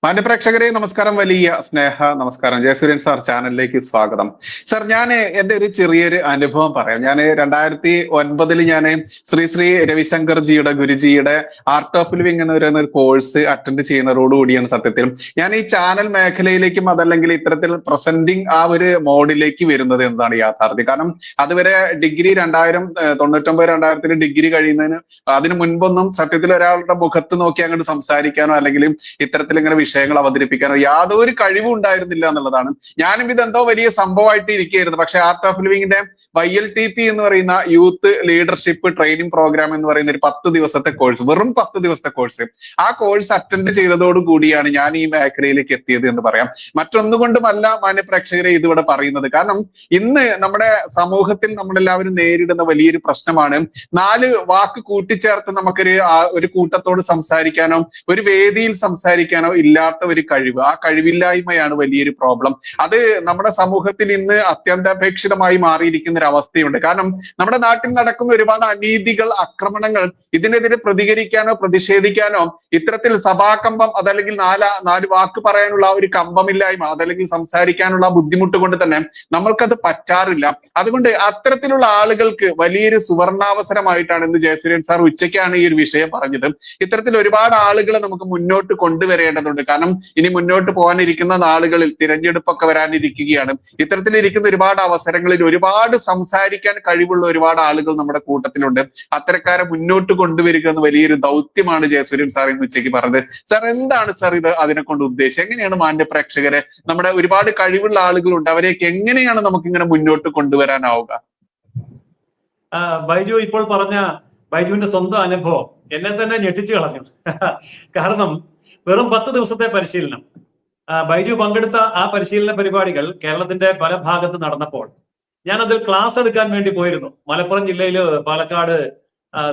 മാന്യപ്രേക്ഷകരെ നമസ്കാരം, വലിയ സ്നേഹ നമസ്കാരം. ജയസൂര്യൻ സാർ ചാനലിലേക്ക് സ്വാഗതം. സാർ, ഞാൻ എന്റെ ഒരു ചെറിയൊരു അനുഭവം പറയാം. ഞാൻ 2009 ഞാൻ ശ്രീ രവിശങ്കർജിയുടെ ഗുരുജിയുടെ ആർട്ട് ഓഫ് ലിവിംഗ് എന്ന് പറയുന്ന ഒരു കോഴ്സ് അറ്റൻഡ് ചെയ്യുന്നതോടുകൂടിയാണ് സത്യത്തിൽ ഞാൻ ഈ ചാനൽ മേഖലയിലേക്കും അതല്ലെങ്കിൽ ഇത്തരത്തിൽ പ്രസന്റിങ് ആ ഒരു മോഡിലേക്ക് വരുന്നത് എന്നതാണ് യാഥാർത്ഥ്യം. കാരണം അതുവരെ ഡിഗ്രി 1999-2000 ഡിഗ്രി കഴിയുന്നതിന് അതിനു മുൻപൊന്നും സത്യത്തിൽ ഒരാളുടെ മുഖത്ത് നോക്കി അങ്ങോട്ട് സംസാരിക്കാനോ അല്ലെങ്കിൽ ഇത്തരത്തിൽ ഇങ്ങനെ വിഷയങ്ങൾ അവതരിപ്പിക്കാനോ യാതൊരു കഴിവും ഉണ്ടായിരുന്നില്ല എന്നുള്ളതാണ്. ഞാനും ഇതെന്തോ വലിയ സംഭവമായിട്ട് ഇരിക്കുകയായിരുന്നു. പക്ഷെ ആർട്ട് ഓഫ് ലിവിങ്ങിന്റെ YLTP എന്ന് പറയുന്ന യൂത്ത് ലീഡർഷിപ്പ് ട്രെയിനിങ് പ്രോഗ്രാം എന്ന് പറയുന്ന ഒരു 10 ദിവസത്തെ കോഴ്സ്, വെറും 10 ദിവസത്തെ കോഴ്സ്, ആ കോഴ്സ് അറ്റൻഡ് ചെയ്തതോടു കൂടിയാണ് ഞാൻ ഈ മേഖലയിലേക്ക് എത്തിയത് എന്ന് പറയാം. മറ്റൊന്നുകൊണ്ടുമല്ല മാന്യപ്രേക്ഷകരെ ഇതിവിടെ പറയുന്നത്. കാരണം ഇന്ന് നമ്മുടെ സമൂഹത്തിൽ നമ്മളെല്ലാവരും നേരിടുന്ന വലിയൊരു പ്രശ്നമാണ് 4 വാക്ക് കൂട്ടിച്ചേർത്ത് ഒരു കൂട്ടത്തോട് സംസാരിക്കാനോ ഒരു വേദിയിൽ സംസാരിക്കാനോ ഇല്ലാത്ത ഒരു കഴിവ്, ആ കഴിവില്ലായ്മയാണ് വലിയൊരു പ്രോബ്ലം. അത് നമ്മുടെ സമൂഹത്തിൽ ഇന്ന് അത്യന്താപേക്ഷിതമായി മാറിയിരിക്കുന്ന ഒരു അവസ്ഥയുണ്ട്. കാരണം നമ്മുടെ നാട്ടിൽ നടക്കുന്ന ഒരുപാട് അനീതികൾ, ആക്രമണങ്ങൾ, ഇതിനെതിരെ പ്രതികരിക്കാനോ പ്രതിഷേധിക്കാനോ ഇത്തരത്തിൽ സഭാകമ്പം അതല്ലെങ്കിൽ നാല് വാക്ക് പറയാനുള്ള ഒരു കമ്പമില്ലായ്മ അതല്ലെങ്കിൽ സംസാരിക്കാനുള്ള ബുദ്ധിമുട്ട് കൊണ്ട് തന്നെ നമ്മൾക്കത് പറ്റാറില്ല. അതുകൊണ്ട് അത്തരത്തിലുള്ള ആളുകൾക്ക് വലിയൊരു സുവർണാവസരമായിട്ടാണ് ഇന്ന് ജയസൂര്യൻ സാർ ഉച്ചയ്ക്കാണ് ഈ ഒരു വിഷയം പറഞ്ഞത്. ഇത്തരത്തിൽ ഒരുപാട് ആളുകളെ നമുക്ക് മുന്നോട്ട് കൊണ്ടുവരേണ്ടതുണ്ട്. കാരണം ഇനി മുന്നോട്ട് പോകാനിരിക്കുന്ന നാളുകളിൽ തിരഞ്ഞെടുപ്പൊക്കെ വരാനിരിക്കുകയാണ്. ഇത്തരത്തിലിരിക്കുന്ന ഒരുപാട് അവസരങ്ങളിൽ ഒരുപാട് സംസാരിക്കാൻ കഴിവുള്ള ഒരുപാട് ആളുകൾ നമ്മുടെ കൂട്ടത്തിലുണ്ട്. അത്തരക്കാരെ മുന്നോട്ട് കൊണ്ടുവരിക എന്ന് വലിയൊരു ദൗത്യമാണ് ജയസൂര്യൻ സാർ ഇന്ന് ഉച്ചയ്ക്ക് പറഞ്ഞത്. സാർ, എന്താണ് സാർ ഇത് അതിനെ കൊണ്ട് ഉദ്ദേശിച്ചത്? എങ്ങനെയാണ് മാന്യ പ്രേക്ഷകരെ, നമ്മുടെ ഒരുപാട് കഴിവുള്ള ആളുകളുണ്ട്, അവരെയൊക്കെ എങ്ങനെയാണ് നമുക്ക് ഇങ്ങനെ മുന്നോട്ട് കൊണ്ടുവരാനാവുക? ബൈജു ഇപ്പോൾ പറഞ്ഞ ബൈജുവിന്റെ സ്വന്തം അനുഭവം എന്നെ തന്നെ ഞെട്ടിച്ചു കളഞ്ഞു. കാരണം വെറും 10 ദിവസത്തെ പരിശീലനം, ബൈജു പങ്കെടുത്ത ആ പരിശീലന പരിപാടികൾ കേരളത്തിന്റെ പല ഭാഗത്ത് നടന്നപ്പോൾ ഞാൻ അതിൽ ക്ലാസ് എടുക്കാൻ വേണ്ടി പോയിരുന്നു. മലപ്പുറം ജില്ലയില്, പാലക്കാട്,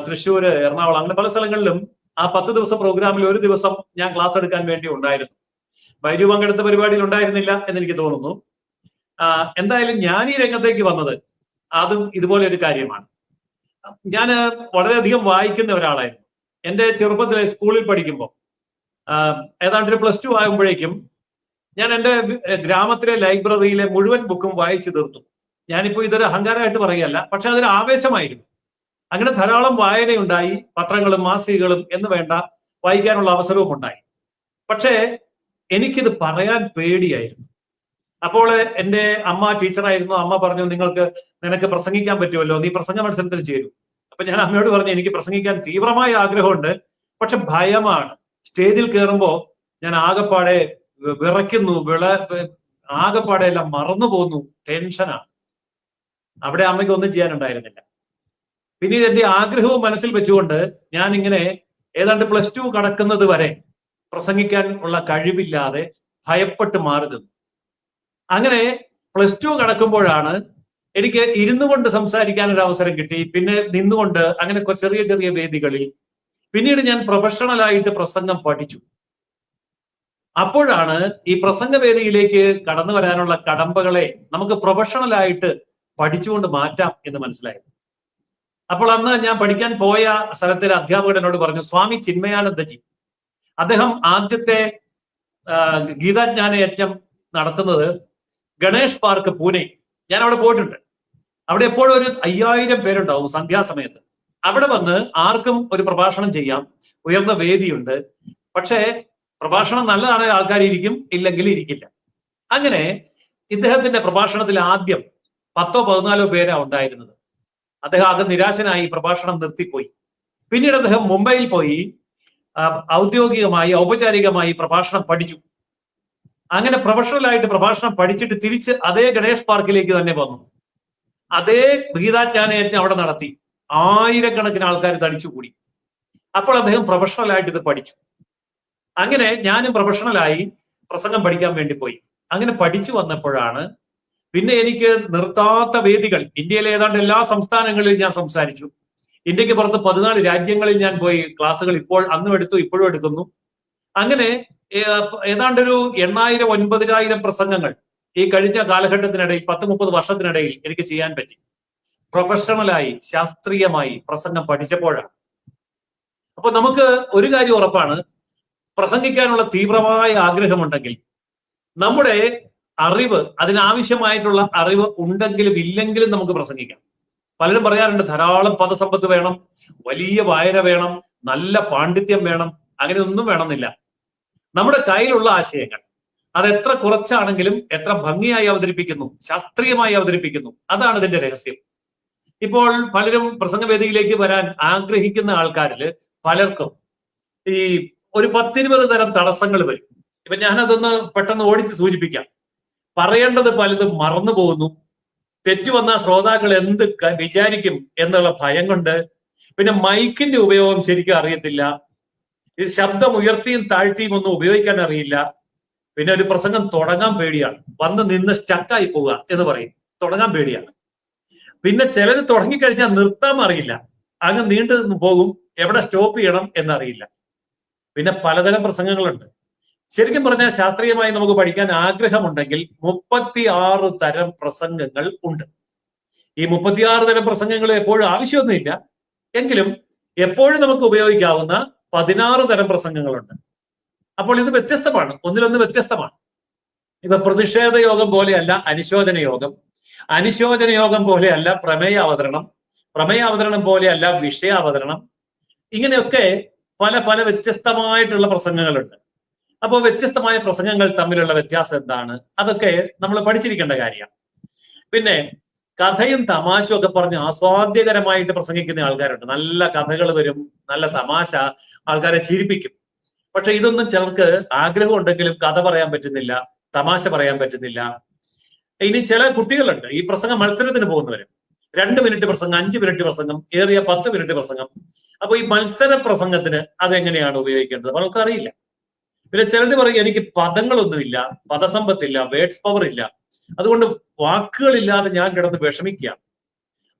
തൃശ്ശൂര്, എറണാകുളം, അങ്ങനെ പല സ്ഥലങ്ങളിലും ആ 10 ദിവസ പ്രോഗ്രാമിൽ ഒരു ദിവസം ഞാൻ ക്ലാസ് എടുക്കാൻ വേണ്ടി ഉണ്ടായിരുന്നു. ബൈജു പങ്കെടുത്ത പരിപാടിയിൽ ഉണ്ടായിരുന്നില്ല എന്ന് എനിക്ക് തോന്നുന്നു. എന്തായാലും ഞാൻ ഈ രംഗത്തേക്ക് വന്നത് അതും ഇതുപോലെ ഒരു കാര്യമാണ്. ഞാൻ വളരെയധികം വായിക്കുന്ന ഒരാളായിരുന്നു. എന്റെ ചെറുപ്പത്തിലെ സ്കൂളിൽ പഠിക്കുമ്പോൾ ഏതാണ്ട് ഒരു +2 ആകുമ്പോഴേക്കും ഞാൻ എൻ്റെ ഗ്രാമത്തിലെ ലൈബ്രറിയിലെ മുഴുവൻ ബുക്കും വായിച്ചു തീർത്തു. ഞാനിപ്പോ ഇതൊരു അഹങ്കാരമായിട്ട് പറയുകയല്ല, പക്ഷെ അതൊരു ആവേശമായിരുന്നു. അങ്ങനെ ധാരാളം വായനയുണ്ടായി. പത്രങ്ങളും മാസികകളും എന്ന് വേണ്ട വായിക്കാനുള്ള അവസരവും ഉണ്ടായി. പക്ഷേ എനിക്കിത് പറയാൻ പേടിയായിരുന്നു. അപ്പോൾ എൻ്റെ അമ്മ ടീച്ചറായിരുന്നു. അമ്മ പറഞ്ഞു, നിനക്ക് പ്രസംഗിക്കാൻ പറ്റുമല്ലോ, നീ പ്രസംഗ മത്സരത്തിൽ ചേരൂ. അപ്പൊ ഞാൻ അമ്മയോട് പറഞ്ഞു, എനിക്ക് പ്രസംഗിക്കാൻ തീവ്രമായ ആഗ്രഹമുണ്ട്, പക്ഷെ ഭയമാണ്. സ്റ്റേജിൽ കയറുമ്പോ ഞാൻ ആകെപ്പാടെ വിറയ്ക്കുന്നു, ആകെപ്പാടെ എല്ലാം മറന്നു പോകുന്നു, ടെൻഷനാണ്. അവിടെ അമ്മയ്ക്ക് ഒന്നും ചെയ്യാനുണ്ടായിരുന്നില്ല. പിന്നീട് എന്റെ ആഗ്രഹവും മനസ്സിൽ വെച്ചുകൊണ്ട് ഞാൻ ഇങ്ങനെ ഏതാണ്ട് +2 കടക്കുന്നത് വരെ പ്രസംഗിക്കാൻ ഉള്ള കഴിവില്ലാതെ ഭയപ്പെട്ട് മാറി നിന്നു. അങ്ങനെ +2 കടക്കുമ്പോഴാണ് എനിക്ക് ഇരുന്നു കൊണ്ട് സംസാരിക്കാൻ ഒരു അവസരം കിട്ടി. പിന്നെ നിന്നുകൊണ്ട് അങ്ങനെ ചെറിയ ചെറിയ വേദികളിൽ. പിന്നീട് ഞാൻ പ്രൊഫഷണലായിട്ട് പ്രസംഗം പഠിച്ചു. അപ്പോഴാണ് ഈ പ്രസംഗവേദിയിലേക്ക് കടന്നു വരാനുള്ള കടമ്പകളെ നമുക്ക് പ്രൊഫഷണലായിട്ട് പഠിച്ചുകൊണ്ട് മാറ്റാം എന്ന് മനസ്സിലായത്. അപ്പോൾ അന്ന് ഞാൻ പഠിക്കാൻ പോയ സ്ഥലത്തിലെ അധ്യാപകൻ എന്നോട് പറഞ്ഞു, സ്വാമി ചിന്മയാനന്ദജി, അദ്ദേഹം ആദ്യത്തെ ഗീതാജ്ഞാനയജ്ഞം നടത്തുന്നത് ഗണേഷ് പാർക്ക്, പൂനെ. ഞാൻ അവിടെ പോയിട്ടുണ്ട്. അവിടെ എപ്പോഴും ഒരു 5000 പേരുണ്ടാവും സന്ധ്യാസമയത്ത്. അവിടെ വന്ന് ആർക്കും ഒരു പ്രഭാഷണം ചെയ്യാം, ഉയർന്ന വേദിയുണ്ട്. പക്ഷേ പ്രഭാഷണം നല്ലതാണെങ്കിൽ ആൾക്കാർ ഇരിക്കും, ഇല്ലെങ്കിൽ ഇരിക്കില്ല. അങ്ങനെ ഇദ്ദേഹത്തിന്റെ പ്രഭാഷണത്തിൽ ആദ്യം 10-14 പേരാ ഉണ്ടായിരുന്നത്. അദ്ദേഹം ആകെ നിരാശനായി പ്രഭാഷണം നിർത്തിപ്പോയി. പിന്നീട് അദ്ദേഹം മുംബൈയിൽ പോയി ഔപചാരികമായി പ്രഭാഷണം പഠിച്ചു. അങ്ങനെ പ്രൊഫഷണലായിട്ട് പ്രഭാഷണം പഠിച്ചിട്ട് തിരിച്ച് അതേ ഗണേഷ് പാർക്കിലേക്ക് തന്നെ വന്നു. അതേ ഗീതാജ്ഞാനയജ്ഞം അവിടെ നടത്തി. 1000കണക്കിന് ആൾക്കാർ തടിച്ചുകൂടി. അപ്പോൾ അദ്ദേഹം പ്രൊഫഷണലായിട്ട് ഇത് പഠിച്ചു. അങ്ങനെ ഞാനും പ്രൊഫഷണലായി പ്രസംഗം പഠിക്കാൻ വേണ്ടി പോയി. അങ്ങനെ പഠിച്ചു വന്നപ്പോഴാണ് പിന്നെ എനിക്ക് നിർത്താത്ത വേദികൾ, ഇന്ത്യയിലെ ഏതാണ്ട് എല്ലാ സംസ്ഥാനങ്ങളിലും ഞാൻ സംസാരിച്ചു. ഇന്ത്യക്ക് പുറത്ത് 14 രാജ്യങ്ങളിൽ ഞാൻ പോയി ക്ലാസ്സുകൾ അന്നും എടുത്തു, ഇപ്പോഴും എടുക്കുന്നു. അങ്ങനെ ഏതാണ്ടൊരു 8000-9000 പ്രസംഗങ്ങൾ ഈ കഴിഞ്ഞ കാലഘട്ടത്തിനിടയിൽ 10-30 വർഷത്തിനിടയിൽ എനിക്ക് ചെയ്യാൻ പറ്റി. പ്രൊഫഷണലായി ശാസ്ത്രീയമായി പ്രസംഗം പഠിച്ചപ്പോഴാണ്. അപ്പൊ നമുക്ക് ഒരു കാര്യം ഉറപ്പാണ്, പ്രസംഗിക്കാനുള്ള തീവ്രമായ ആഗ്രഹമുണ്ടെങ്കിൽ, നമ്മുടെ അറിവ്, അതിനാവശ്യമായിട്ടുള്ള അറിവ് ഉണ്ടെങ്കിലും ഇല്ലെങ്കിലും നമുക്ക് പ്രസംഗിക്കാം. പലരും പറയാറുണ്ട് ധാരാളം പദസമ്പത്ത് വേണം, വലിയ വായന വേണം, നല്ല പാണ്ഡിത്യം വേണം. അങ്ങനെ ഒന്നും വേണമെന്നില്ല. നമ്മുടെ കയ്യിലുള്ള ആശയങ്ങൾ അത് എത്ര കുറച്ചാണെങ്കിലും എത്ര ഭംഗിയായി അവതരിപ്പിക്കുന്നു, ശാസ്ത്രീയമായി അവതരിപ്പിക്കുന്നു, അതാണ് ഇതിന്റെ രഹസ്യം. ഇപ്പോൾ പലരും പ്രസംഗവേദിയിലേക്ക് വരാൻ ആഗ്രഹിക്കുന്ന ആൾക്കാരിൽ പലർക്കും ഈ ഒരു 10-20 തരം തടസ്സങ്ങൾ വരും. ഇപ്പൊ ഞാനതൊന്ന് പെട്ടെന്ന് ഓടിച്ച് സൂചിപ്പിക്കാം. പറയേണ്ടത് പലതും മറന്നു പോകുന്നു, തെറ്റു വന്ന ശ്രോതാക്കൾ എന്ത് വിചാരിക്കും എന്നുള്ള ഭയം കൊണ്ട്, പിന്നെ മൈക്കിന്റെ ഉപയോഗം ശരിക്കും അറിയത്തില്ല, ഇത് ശബ്ദം ഉയർത്തിയും താഴ്ത്തിയും ഒന്നും ഉപയോഗിക്കാൻ അറിയില്ല, പിന്നെ ഒരു പ്രസംഗം തുടങ്ങാൻ പേടിയാണ്, വന്ന് നിന്ന് സ്റ്റക്കായി പോവുക എന്ന് പറയും, തുടങ്ങാൻ പേടിയാണ്. പിന്നെ ചിലര് തുടങ്ങിക്കഴിഞ്ഞാൽ നിർത്താൻ അറിയില്ല, അങ്ങ് നീണ്ടു പോകും, എവിടെ സ്റ്റോപ്പ് ചെയ്യണം എന്നറിയില്ല. പിന്നെ പലതരം പ്രസംഗങ്ങളുണ്ട്. ശരിക്കും പറഞ്ഞാൽ ശാസ്ത്രീയമായി നമുക്ക് പഠിക്കാൻ ആഗ്രഹമുണ്ടെങ്കിൽ 36 തരം പ്രസംഗങ്ങൾ ഉണ്ട്. ഈ 36 തരം പ്രസംഗങ്ങൾ എപ്പോഴും ആവശ്യമൊന്നുമില്ല, എങ്കിലും എപ്പോഴും നമുക്ക് ഉപയോഗിക്കാവുന്ന 16 തരം പ്രസംഗങ്ങളുണ്ട്. അപ്പോൾ ഇത് വ്യത്യസ്തമാണ്, ഒന്നിലൊന്ന് വ്യത്യസ്തമാണ്. ഇപ്പൊ പ്രതിഷേധ യോഗം പോലെയല്ല അനുശോചന യോഗം, അനുശോചന യോഗം പോലെയല്ല പ്രമേയ അവതരണം, പ്രമേയ അവതരണം പോലെയല്ല വിഷയാവതരണം. ഇങ്ങനെയൊക്കെ പല പല വ്യത്യസ്തമായിട്ടുള്ള പ്രസംഗങ്ങളുണ്ട്. അപ്പോൾ വ്യത്യസ്തമായ പ്രസംഗങ്ങൾ തമ്മിലുള്ള വ്യത്യാസം എന്താണ്, അതൊക്കെ നമ്മൾ പഠിച്ചിരിക്കേണ്ട കാര്യമാണ്. പിന്നെ കഥയും തമാശയും ഒക്കെ പറഞ്ഞ് ആസ്വാദ്യകരമായിട്ട് പ്രസംഗിക്കുന്ന ആൾക്കാരുണ്ട്. നല്ല കഥകൾ വരും, നല്ല തമാശ, ആൾക്കാരെ ചിരിപ്പിക്കും. പക്ഷെ ഇതൊന്നും ചിലർക്ക് ആഗ്രഹം ഉണ്ടെങ്കിലും കഥ പറയാൻ പറ്റുന്നില്ല, തമാശ പറയാൻ പറ്റുന്നില്ല. ഇനി ചില കുട്ടികളുണ്ട് ഈ പ്രസംഗ മത്സരത്തിന് പോകുന്നവര്, 2 മിനിറ്റ് പ്രസംഗം, 5 മിനിറ്റ് പ്രസംഗം, ഏറിയ 10 മിനിറ്റ് പ്രസംഗം. അപ്പൊ ഈ മത്സര പ്രസംഗത്തിന് അതെങ്ങനെയാണ് ഉപയോഗിക്കേണ്ടത് അവർക്ക് അറിയില്ല. പിന്നെ ചിലർ പറയും എനിക്ക് പദങ്ങളൊന്നുമില്ല, പദസമ്പത്തില്ല, വേർഡ്സ് പവർ ഇല്ല, അതുകൊണ്ട് വാക്കുകളില്ലാതെ ഞാൻ കിടന്ന് വിഷമിക്കുക.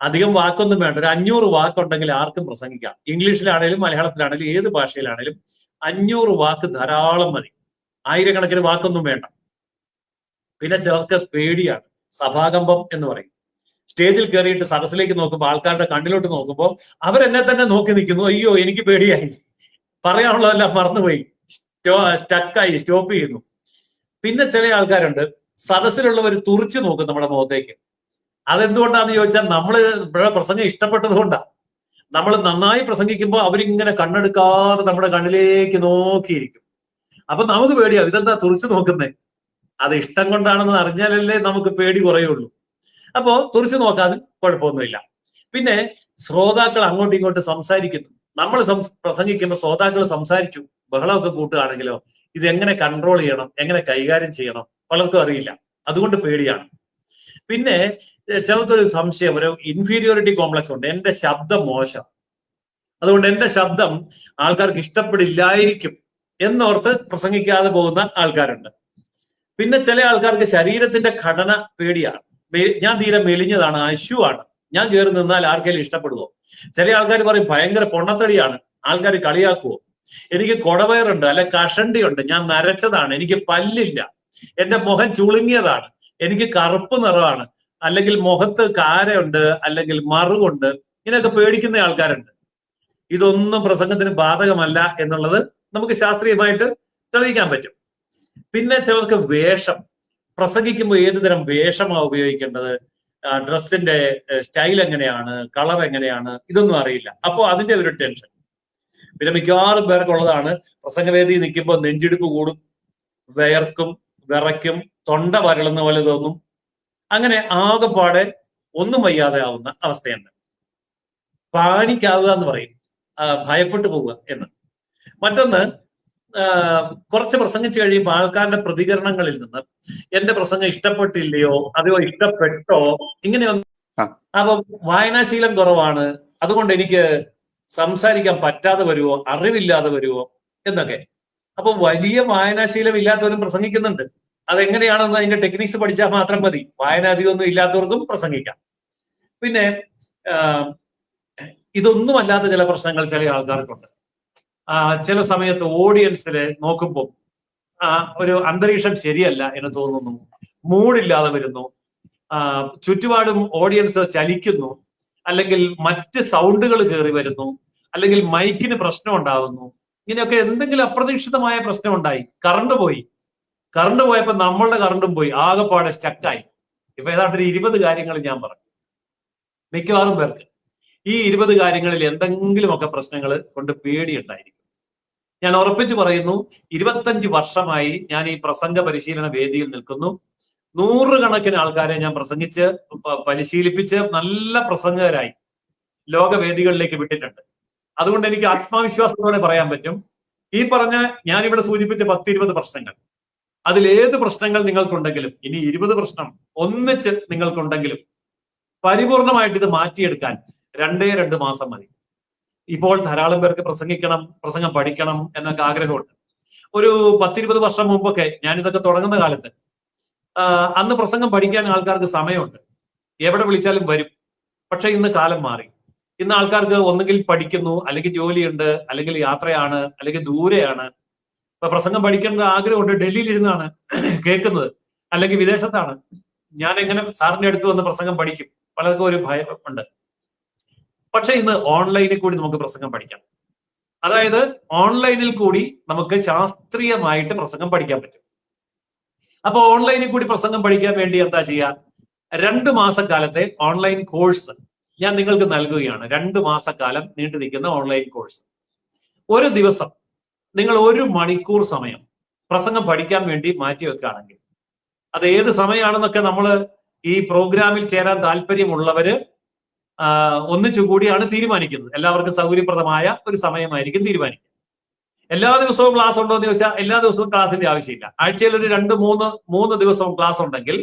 അധികം വാക്കൊന്നും വേണ്ട, ഒരു 500 വാക്കുണ്ടെങ്കിൽ ആർക്കും പ്രസംഗിക്കാം. ഇംഗ്ലീഷിലാണേലും മലയാളത്തിലാണേലും ഏത് ഭാഷയിലാണേലും 500 വാക്ക് ധാരാളം മതി, ആയിരക്കണക്കിന് വാക്കൊന്നും വേണ്ട. പിന്നെ ചിലർക്ക് പേടിയാണ്, സഭാകമ്പം എന്ന് പറയും. സ്റ്റേജിൽ കയറിയിട്ട് സദസ്സിലേക്ക് നോക്കുമ്പോൾ, ആൾക്കാരുടെ കണ്ണിലോട്ട് നോക്കുമ്പോൾ അവരെന്നെ തന്നെ നോക്കി നിൽക്കുന്നു, അയ്യോ എനിക്ക് പേടിയായി, പറയാനുള്ളതെല്ലാം മറന്നുപോയി, സ്റ്റക്കായി, സ്റ്റോപ്പ് ചെയ്യുന്നു. പിന്നെ ചില ആൾക്കാരുണ്ട് സദസ്സിലുള്ളവർ തുറിച്ചു നോക്കും നമ്മുടെ മുഖത്തേക്ക്. അതെന്തുകൊണ്ടാന്ന് ചോദിച്ചാൽ നമ്മള് ഇവിടെ പ്രസംഗം ഇഷ്ടപ്പെട്ടത് കൊണ്ടാണ്. നമ്മൾ നന്നായി പ്രസംഗിക്കുമ്പോൾ അവരിങ്ങനെ കണ്ണെടുക്കാതെ നമ്മുടെ കണ്ണിലേക്ക് നോക്കിയിരിക്കും. അപ്പൊ നമുക്ക് പേടിയാവും, ഇതെന്താ തുറിച്ചു നോക്കുന്നേ? അത് ഇഷ്ടം കൊണ്ടാണെന്ന് അറിഞ്ഞാലല്ലേ നമുക്ക് പേടി കുറയുള്ളൂ. അപ്പോ തുറിച്ചു നോക്കാതെ കുഴപ്പമൊന്നുമില്ല. പിന്നെ ശ്രോതാക്കൾ അങ്ങോട്ടും ഇങ്ങോട്ടും സംസാരിക്കുന്നു. നമ്മൾ പ്രസംഗിക്കുമ്പോൾ ശ്രോതാക്കൾ സംസാരിച്ചു ബഹളമൊക്കെ കൂട്ടുകയാണെങ്കിലോ ഇത് എങ്ങനെ കൺട്രോൾ ചെയ്യണം, എങ്ങനെ കൈകാര്യം ചെയ്യണം പലർക്കും അറിയില്ല, അതുകൊണ്ട് പേടിയാണ്. പിന്നെ ചിലർക്കൊരു സംശയം, ഒരു ഇൻഫീരിയോറിറ്റി കോംപ്ലക്സ് ഉണ്ട്, എന്റെ ശബ്ദം മോശം, അതുകൊണ്ട് എന്റെ ശബ്ദം ആൾക്കാർക്ക് ഇഷ്ടപ്പെടില്ലായിരിക്കും എന്നോർത്ത് പ്രസംഗിക്കാതെ പോകുന്ന ആൾക്കാരുണ്ട്. പിന്നെ ചില ആൾക്കാർക്ക് ശരീരത്തിന്റെ ഘടന പേടിയാണ്, ഞാൻ തീരെ മെലിഞ്ഞതാണ്, അശുവാണ്, ഞാൻ കയറി നിന്നാൽ ആർക്കെങ്കിലും ഇഷ്ടപ്പെടുവോ? ചില ആൾക്കാർ പറയും ഭയങ്കര പൊണ്ണത്തടിയാണ്, ആൾക്കാർ കളിയാക്കുവോ? എനിക്ക് കൊടവയറുണ്ട്, അല്ലെ കഷണ്ടിയുണ്ട്, ഞാൻ നരച്ചതാണ്, എനിക്ക് പല്ലില്ല, എന്റെ മുഖം ചുളുങ്ങിയതാണ്, എനിക്ക് കറുപ്പ് നിറമാണ്, അല്ലെങ്കിൽ മുഖത്ത് കാരയുണ്ട്, അല്ലെങ്കിൽ മറുകുണ്ട്, ഇങ്ങനെയൊക്കെ പേടിക്കുന്ന ആൾക്കാരുണ്ട്. ഇതൊന്നും പ്രസംഗത്തിന് ബാധകമല്ല എന്നുള്ളത് നമുക്ക് ശാസ്ത്രീയമായിട്ട് തെളിയിക്കാൻ പറ്റും. പിന്നെ ചിലർക്ക് വേഷം, പ്രസംഗിക്കുമ്പോൾ ഏതു തരം വേഷമാണ് ഉപയോഗിക്കേണ്ടത്, ഡ്രസ്സിന്റെ സ്റ്റൈൽ എങ്ങനെയാണ്, കളർ എങ്ങനെയാണ്, ഇതൊന്നും അറിയില്ല. അപ്പോൾ അതിന്റെ ഒരു ടെൻഷൻ. പിന്നെ മിക്കവാറും പേർക്കുള്ളതാണ് പ്രസംഗവേദി നിൽക്കുമ്പോൾ നെഞ്ചിടിപ്പ് കൂടും, വിയർക്കും, വിറയ്ക്കും, തൊണ്ട വരളുന്ന പോലെ തോന്നും, അങ്ങനെ ആകെപ്പാടെ ഒന്നും വയ്യാതെ ആവുന്ന അവസ്ഥയുണ്ട്. പാനിക്കാവുക എന്ന് പറയും, ഭയപ്പെട്ടു പോവുക എന്ന്. മറ്റൊന്ന്, കുറച്ച് പ്രസംഗിച്ചു കഴിയുമ്പോൾ ആൾക്കാരുടെ പ്രതികരണങ്ങളിൽ നിന്ന് എന്റെ പ്രസംഗം ഇഷ്ടപ്പെട്ടില്ലയോ, അതോ ഇഷ്ടപ്പെട്ടോ, ഇങ്ങനെയൊന്നും. അപ്പൊ വായനാശീലം കുറവാണ്, അതുകൊണ്ട് എനിക്ക് സംസാരിക്കാൻ പറ്റാതെ വരുമോ, അറിവില്ലാതെ വരുമോ എന്നൊക്കെ. അപ്പൊ വലിയ വായനാശീലം ഇല്ലാത്തവരും പ്രസംഗിക്കുന്നുണ്ട്. അതെങ്ങനെയാണെന്ന് അതിന്റെ ടെക്നിക്സ് പഠിച്ചാൽ മാത്രം മതി. വായന അധികമൊന്നും ഇല്ലാത്തവർക്കും പ്രസംഗിക്കാം. പിന്നെ ഇതൊന്നുമല്ലാത്ത ചില പ്രശ്നങ്ങൾ ചില ആൾക്കാർക്കുണ്ട്. ചില സമയത്ത് ഓഡിയൻസിനെ നോക്കുമ്പോൾ ഒരു അന്തരീക്ഷം ശരിയല്ല എന്ന് തോന്നുന്നു, മൂഡില്ലാതെ വരുന്നു, ചുറ്റുപാടും ഓഡിയൻസ് ചലിക്കുന്നു, അല്ലെങ്കിൽ മറ്റ് സൗണ്ടുകൾ കയറി വരുന്നു, അല്ലെങ്കിൽ മൈക്കിന് പ്രശ്നം ഉണ്ടാകുന്നു, ഇങ്ങനെയൊക്കെ എന്തെങ്കിലും അപ്രതീക്ഷിതമായ പ്രശ്നം ഉണ്ടായി, കറണ്ട് പോയപ്പോൾ നമ്മളുടെ കറണ്ടും പോയി, ആകെപ്പാടെ സ്റ്റക്കായി. ഇപ്പൊ ഏതാണ്ട് ഒരു 20 കാര്യങ്ങൾ ഞാൻ പറഞ്ഞു. മിക്കവാറും പേർക്ക് ഈ 20 കാര്യങ്ങളിൽ എന്തെങ്കിലുമൊക്കെ പ്രശ്നങ്ങൾ കൊണ്ട് പേടിയുണ്ടായിരിക്കും. ഞാൻ ഉറപ്പിച്ചു പറയുന്നു, 25 വർഷമായി ഞാൻ ഈ പ്രസംഗ പരിശീലന വേദിയിൽ നിൽക്കുന്നു. 100 കണക്കിന് ആൾക്കാരെ ഞാൻ പ്രസംഗിച്ച് പരിശീലിപ്പിച്ച് നല്ല പ്രസംഗകരായി ലോകവേദികളിലേക്ക് വിട്ടിട്ടുണ്ട്. അതുകൊണ്ട് എനിക്ക് ആത്മവിശ്വാസത്തോടെ പറയാൻ പറ്റും, ഈ പറഞ്ഞ ഞാനിവിടെ സൂചിപ്പിച്ച 10-20 പ്രശ്നങ്ങൾ, അതിലേത് പ്രശ്നങ്ങൾ നിങ്ങൾക്കുണ്ടെങ്കിലും, ഇനി 20 പ്രശ്നം ഒന്നിച്ച് നിങ്ങൾക്കുണ്ടെങ്കിലും പരിപൂർണമായിട്ട് ഇത് മാറ്റിയെടുക്കാൻ 2 മാസം മതി. ഇപ്പോൾ ധാരാളം പേർക്ക് പ്രസംഗം പഠിക്കണം എന്നൊക്കെ ആഗ്രഹമുണ്ട്. ഒരു 10-20 വർഷം മുമ്പൊക്കെ ഞാനിതൊക്കെ തുടങ്ങുന്ന കാലത്ത് അന്ന് പ്രസംഗം പഠിക്കാൻ ആൾക്കാർക്ക് സമയമുണ്ട്, എവിടെ വിളിച്ചാലും വരും. പക്ഷെ ഇന്ന് കാലം മാറി. ഇന്ന് ആൾക്കാർക്ക് ഒന്നുകിൽ പഠിക്കുന്നു, അല്ലെങ്കിൽ ജോലിയുണ്ട്, അല്ലെങ്കിൽ യാത്രയാണ്, അല്ലെങ്കിൽ ദൂരെയാണ്. ഇപ്പൊ പ്രസംഗം പഠിക്കേണ്ട ആഗ്രഹമുണ്ട്, ഡൽഹിയിൽ ഇരുന്നാണ് കേൾക്കുന്നത്, അല്ലെങ്കിൽ വിദേശത്താണ്. ഞാൻ എങ്ങനെ സാറിന്റെ അടുത്ത് വന്ന് പ്രസംഗം പഠിക്കും? പലർക്കും ഒരു ഭയം ഉണ്ട്. പക്ഷെ ഇന്ന് ഓൺലൈനിൽ കൂടി നമുക്ക് പ്രസംഗം പഠിക്കാം. അതായത് ഓൺലൈനിൽ കൂടി നമുക്ക് ശാസ്ത്രീയമായിട്ട് പ്രസംഗം പഠിക്കാൻ പറ്റും. അപ്പൊ ഓൺലൈനിൽ കൂടി പ്രസംഗം പഠിക്കാൻ വേണ്ടി എന്താ ചെയ്യുക? 2 മാസക്കാലത്തെ ഓൺലൈൻ കോഴ്സ് ഞാൻ നിങ്ങൾക്ക് നൽകുകയാണ്. 2 മാസക്കാലം നീണ്ടു നിൽക്കുന്ന ഓൺലൈൻ കോഴ്സ്. ഒരു ദിവസം നിങ്ങൾ 1 മണിക്കൂർ സമയം പ്രസംഗം പഠിക്കാൻ വേണ്ടി മാറ്റിവെക്കുകയാണെങ്കിൽ, അത് ഏത് സമയമാണെന്നൊക്കെ നമ്മൾ ഈ പ്രോഗ്രാമിൽ ചേരാൻ താല്പര്യമുള്ളവര് ഒന്നിച്ചുകൂടിയാണ് തീരുമാനിക്കുന്നത്. എല്ലാവർക്കും സൗകര്യപ്രദമായ ഒരു സമയമായിരിക്കും തീരുമാനിക്കുക. എല്ലാ ദിവസവും ക്ലാസ് ഉണ്ടോ എന്ന് ചോദിച്ചാൽ എല്ലാ ദിവസവും ക്ലാസിന്റെ ആവശ്യമില്ല. ആഴ്ചയിൽ ഒരു 2-3 ദിവസവും ക്ലാസ് ഉണ്ടെങ്കിൽ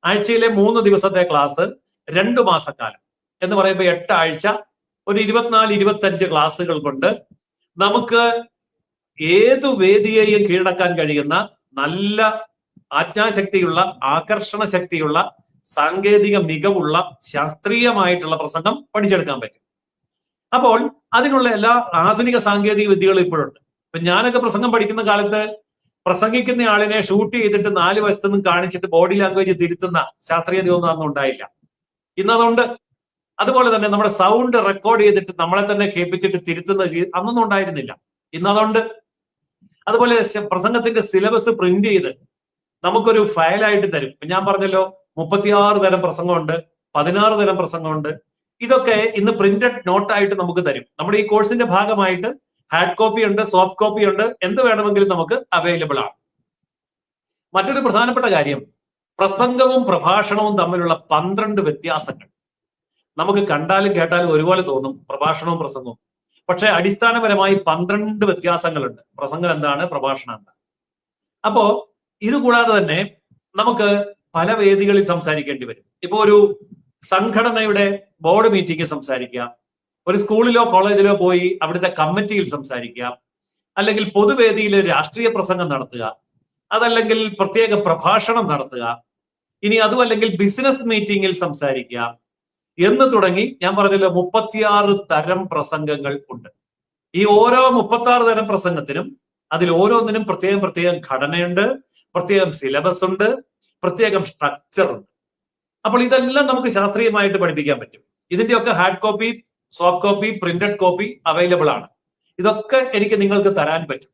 ആഴ്ചയിലെ 3 ദിവസത്തെ ക്ലാസ് 2 മാസക്കാലം എന്ന് പറയുമ്പോൾ 8 ആഴ്ച, ഒരു 24-25 ക്ലാസ്സുകൾ കൊണ്ട് നമുക്ക് ഏതു വേദിയെയും കീഴടക്കാൻ കഴിയുന്ന നല്ല ആജ്ഞാശക്തിയുള്ള, ആകർഷണ ശക്തിയുള്ള, സാങ്കേതിക മികവുള്ള, ശാസ്ത്രീയമായിട്ടുള്ള പ്രസംഗം പഠിച്ചെടുക്കാൻ പറ്റും. അപ്പോൾ അതിനുള്ള എല്ലാ ആധുനിക സാങ്കേതിക വിദ്യകളും ഇപ്പോഴുണ്ട്. ഇപ്പൊ ഞാനൊക്കെ പ്രസംഗം പഠിക്കുന്ന കാലത്ത് പ്രസംഗിക്കുന്ന ആളിനെ ഷൂട്ട് ചെയ്തിട്ട് 4 വശത്തു നിന്നും കാണിച്ചിട്ട് ബോഡി ലാംഗ്വേജ് തിരുത്തുന്ന ശാസ്ത്രീയതയൊന്നും അന്നും ഉണ്ടായില്ല. ഇന്നതുണ്ട്. അതുപോലെ തന്നെ നമ്മുടെ സൗണ്ട് റെക്കോർഡ് ചെയ്തിട്ട് നമ്മളെ തന്നെ കേൾപ്പിച്ചിട്ട് തിരുത്തുന്ന അന്നൊന്നും ഉണ്ടായിരുന്നില്ല. ഇന്നതുണ്ട്. അതുപോലെ പ്രസംഗത്തിന്റെ സിലബസ് പ്രിന്റ് ചെയ്ത് നമുക്കൊരു ഫയലായിട്ട് തരും. ഇപ്പൊ ഞാൻ പറഞ്ഞല്ലോ, 36 തരം പ്രസംഗമുണ്ട്, 16 തരം പ്രസംഗമുണ്ട്. ഇതൊക്കെ ഇന്ന് പ്രിന്റഡ് നോട്ടായിട്ട് നമുക്ക് തരും. നമ്മുടെ ഈ കോഴ്സിന്റെ ഭാഗമായിട്ട് ഹാർഡ് കോപ്പി ഉണ്ട്, സോഫ്റ്റ് കോപ്പി ഉണ്ട്, എന്ത് വേണമെങ്കിലും നമുക്ക് അവൈലബിൾ ആണ്. മറ്റൊരു പ്രധാനപ്പെട്ട കാര്യം, പ്രസംഗവും പ്രഭാഷണവും തമ്മിലുള്ള 12 വ്യത്യാസങ്ങൾ. നമുക്ക് കണ്ടാലും കേട്ടാലും ഒരുപോലെ തോന്നും പ്രഭാഷണവും പ്രസംഗവും. പക്ഷെ അടിസ്ഥാനപരമായി 12 വ്യത്യാസങ്ങളുണ്ട്. പ്രസംഗം എന്താണ്, പ്രഭാഷണം എന്താണ്. അപ്പോ ഇതുകൂടാതെ തന്നെ നമുക്ക് പല വേദികളിൽ സംസാരിക്കേണ്ടി വരും. ഇപ്പോ ഒരു സംഘടനയുടെ ബോർഡ് മീറ്റിംഗ് സംസാരിക്കുക, ഒരു സ്കൂളിലോ കോളേജിലോ പോയി അവിടുത്തെ കമ്മിറ്റിയിൽ സംസാരിക്കുക, അല്ലെങ്കിൽ പൊതുവേദിയിൽ രാഷ്ട്രീയ പ്രസംഗം നടത്തുക, അതല്ലെങ്കിൽ പ്രത്യേക പ്രഭാഷണം നടത്തുക, ഇനി അതുമല്ലെങ്കിൽ ബിസിനസ് മീറ്റിംഗിൽ സംസാരിക്കുക എന്ന് തുടങ്ങി ഞാൻ പറഞ്ഞല്ലോ 36 തരം പ്രസംഗങ്ങൾ ഉണ്ട്. ഈ ഓരോ 36 തരം പ്രസംഗത്തിനും അതിൽ ഓരോന്നിനും പ്രത്യേകം ഘടനയുണ്ട്, പ്രത്യേകം സിലബസ് ഉണ്ട്, പ്രത്യേകം സ്ട്രക്ചർ ഉണ്ട്. അപ്പോൾ ഇതെല്ലാം നമുക്ക് ശാസ്ത്രീയമായിട്ട് പഠിപ്പിക്കാൻ പറ്റും. ഇതിന്റെയൊക്കെ hard copy, soft copy, printed copy available ആണ്. ഇതൊക്കെ എനിക്ക് നിങ്ങൾക്ക് തരാൻ പറ്റും.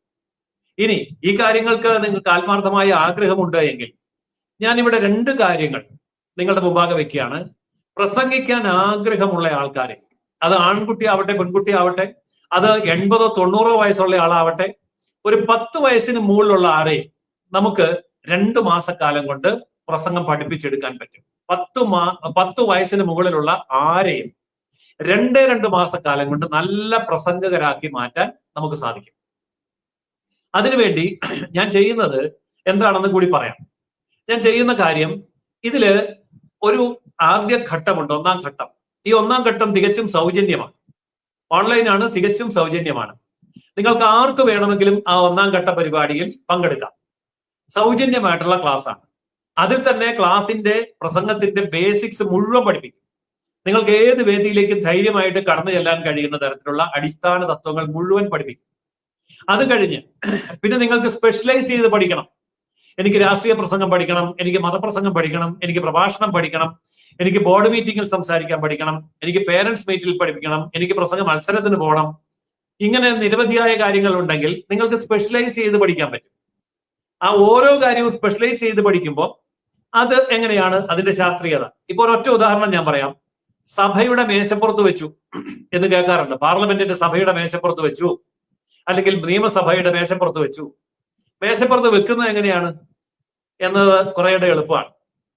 ഇനി ഈ കാര്യങ്ങൾക്ക് നിങ്ങൾക്ക് ആത്മാർത്ഥമായ ആഗ്രഹമുണ്ട് എങ്കിൽ ഞാൻ ഇവിടെ 2 കാര്യങ്ങൾ നിങ്ങളുടെ മുമ്പാകെ വെക്കുകയാണ്. പ്രസംഗിക്കാൻ ആഗ്രഹമുള്ള ആൾക്കാരെ, അത് ആൺകുട്ടി ആവട്ടെ പെൺകുട്ടി ആവട്ടെ, അത് 80-90 വയസ്സുള്ള ആളാവട്ടെ, ഒരു 10 വയസ്സിന് മുകളിലുള്ള ആരെയും നമുക്ക് 2 മാസക്കാലം കൊണ്ട് പ്രസംഗം പഠിപ്പിച്ചെടുക്കാൻ പറ്റും. 10 വയസ്സിന് മുകളിലുള്ള ആരെയും 2 മാസക്കാലം കൊണ്ട് നല്ല പ്രസംഗകരാക്കി മാറ്റാൻ നമുക്ക് സാധിക്കും. അതിനുവേണ്ടി ഞാൻ ചെയ്യുന്നത് എന്താണെന്ന് കൂടി പറയാം. ഞാൻ ചെയ്യുന്ന കാര്യം, ഇതില് ഒരു ആദ്യ ഘട്ടമുണ്ട്, 1-ാം ഘട്ടം. ഈ 1-ാം ഘട്ടം തികച്ചും സൗജന്യമാണ്. ഓൺലൈനാണ്, തികച്ചും സൗജന്യമാണ്. നിങ്ങൾക്ക് ആർക്ക് വേണമെങ്കിലും ആ 1-ാം ഘട്ട പരിപാടിയിൽ പങ്കെടുക്കാം. സൗജന്യമായിട്ടുള്ള ക്ലാസ് ആണ്. അതിൽ തന്നെ ക്ലാസിന്റെ പ്രസംഗത്തിന്റെ ബേസിക്സ് മുഴുവൻ പഠിപ്പിക്കും. നിങ്ങൾക്ക് ഏത് വേദിയിലേക്കും ധൈര്യമായിട്ട് കടന്നു ചെല്ലാൻ കഴിയുന്ന തരത്തിലുള്ള അടിസ്ഥാന തത്വങ്ങൾ മുഴുവൻ പഠിപ്പിക്കും. അത് കഴിഞ്ഞ് പിന്നെ നിങ്ങൾക്ക് സ്പെഷ്യലൈസ് ചെയ്ത് പഠിക്കണം. എനിക്ക് രാഷ്ട്രീയ പ്രസംഗം പഠിക്കണം, എനിക്ക് മതപ്രസംഗം പഠിക്കണം, എനിക്ക് പ്രഭാഷണം പഠിക്കണം, എനിക്ക് ബോർഡ് മീറ്റിംഗിൽ സംസാരിക്കാൻ പഠിക്കണം, എനിക്ക് പേരൻസ് മീറ്റിൽ പഠിപ്പിക്കണം, എനിക്ക് പ്രസംഗ മത്സരത്തിന് പോകണം, ഇങ്ങനെ നിരവധിയായ കാര്യങ്ങൾ ഉണ്ടെങ്കിൽ നിങ്ങൾക്ക് സ്പെഷ്യലൈസ് ചെയ്ത് പഠിക്കാൻ പറ്റും. ആ ഓരോ കാര്യവും സ്പെഷ്യലൈസ് ചെയ്ത് പഠിക്കുമ്പോൾ അത് എങ്ങനെയാണ് അതിന്റെ ശാസ്ത്രീയത. ഇപ്പൊ ഒരൊറ്റ ഉദാഹരണം ഞാൻ പറയാം. സഭയുടെ മേശപ്പുറത്ത് വെച്ചു എന്ന് കേൾക്കാറുണ്ട്. പാർലമെന്റിന്റെ സഭയുടെ മേശപ്പുറത്ത് വെച്ചു, അല്ലെങ്കിൽ നിയമസഭയുടെ മേശപ്പുറത്ത് വെച്ചു. മേശപ്പുറത്ത് വെക്കുന്നത് എങ്ങനെയാണ് എന്നത് കുറേയുടെ എളുപ്പമാണ്.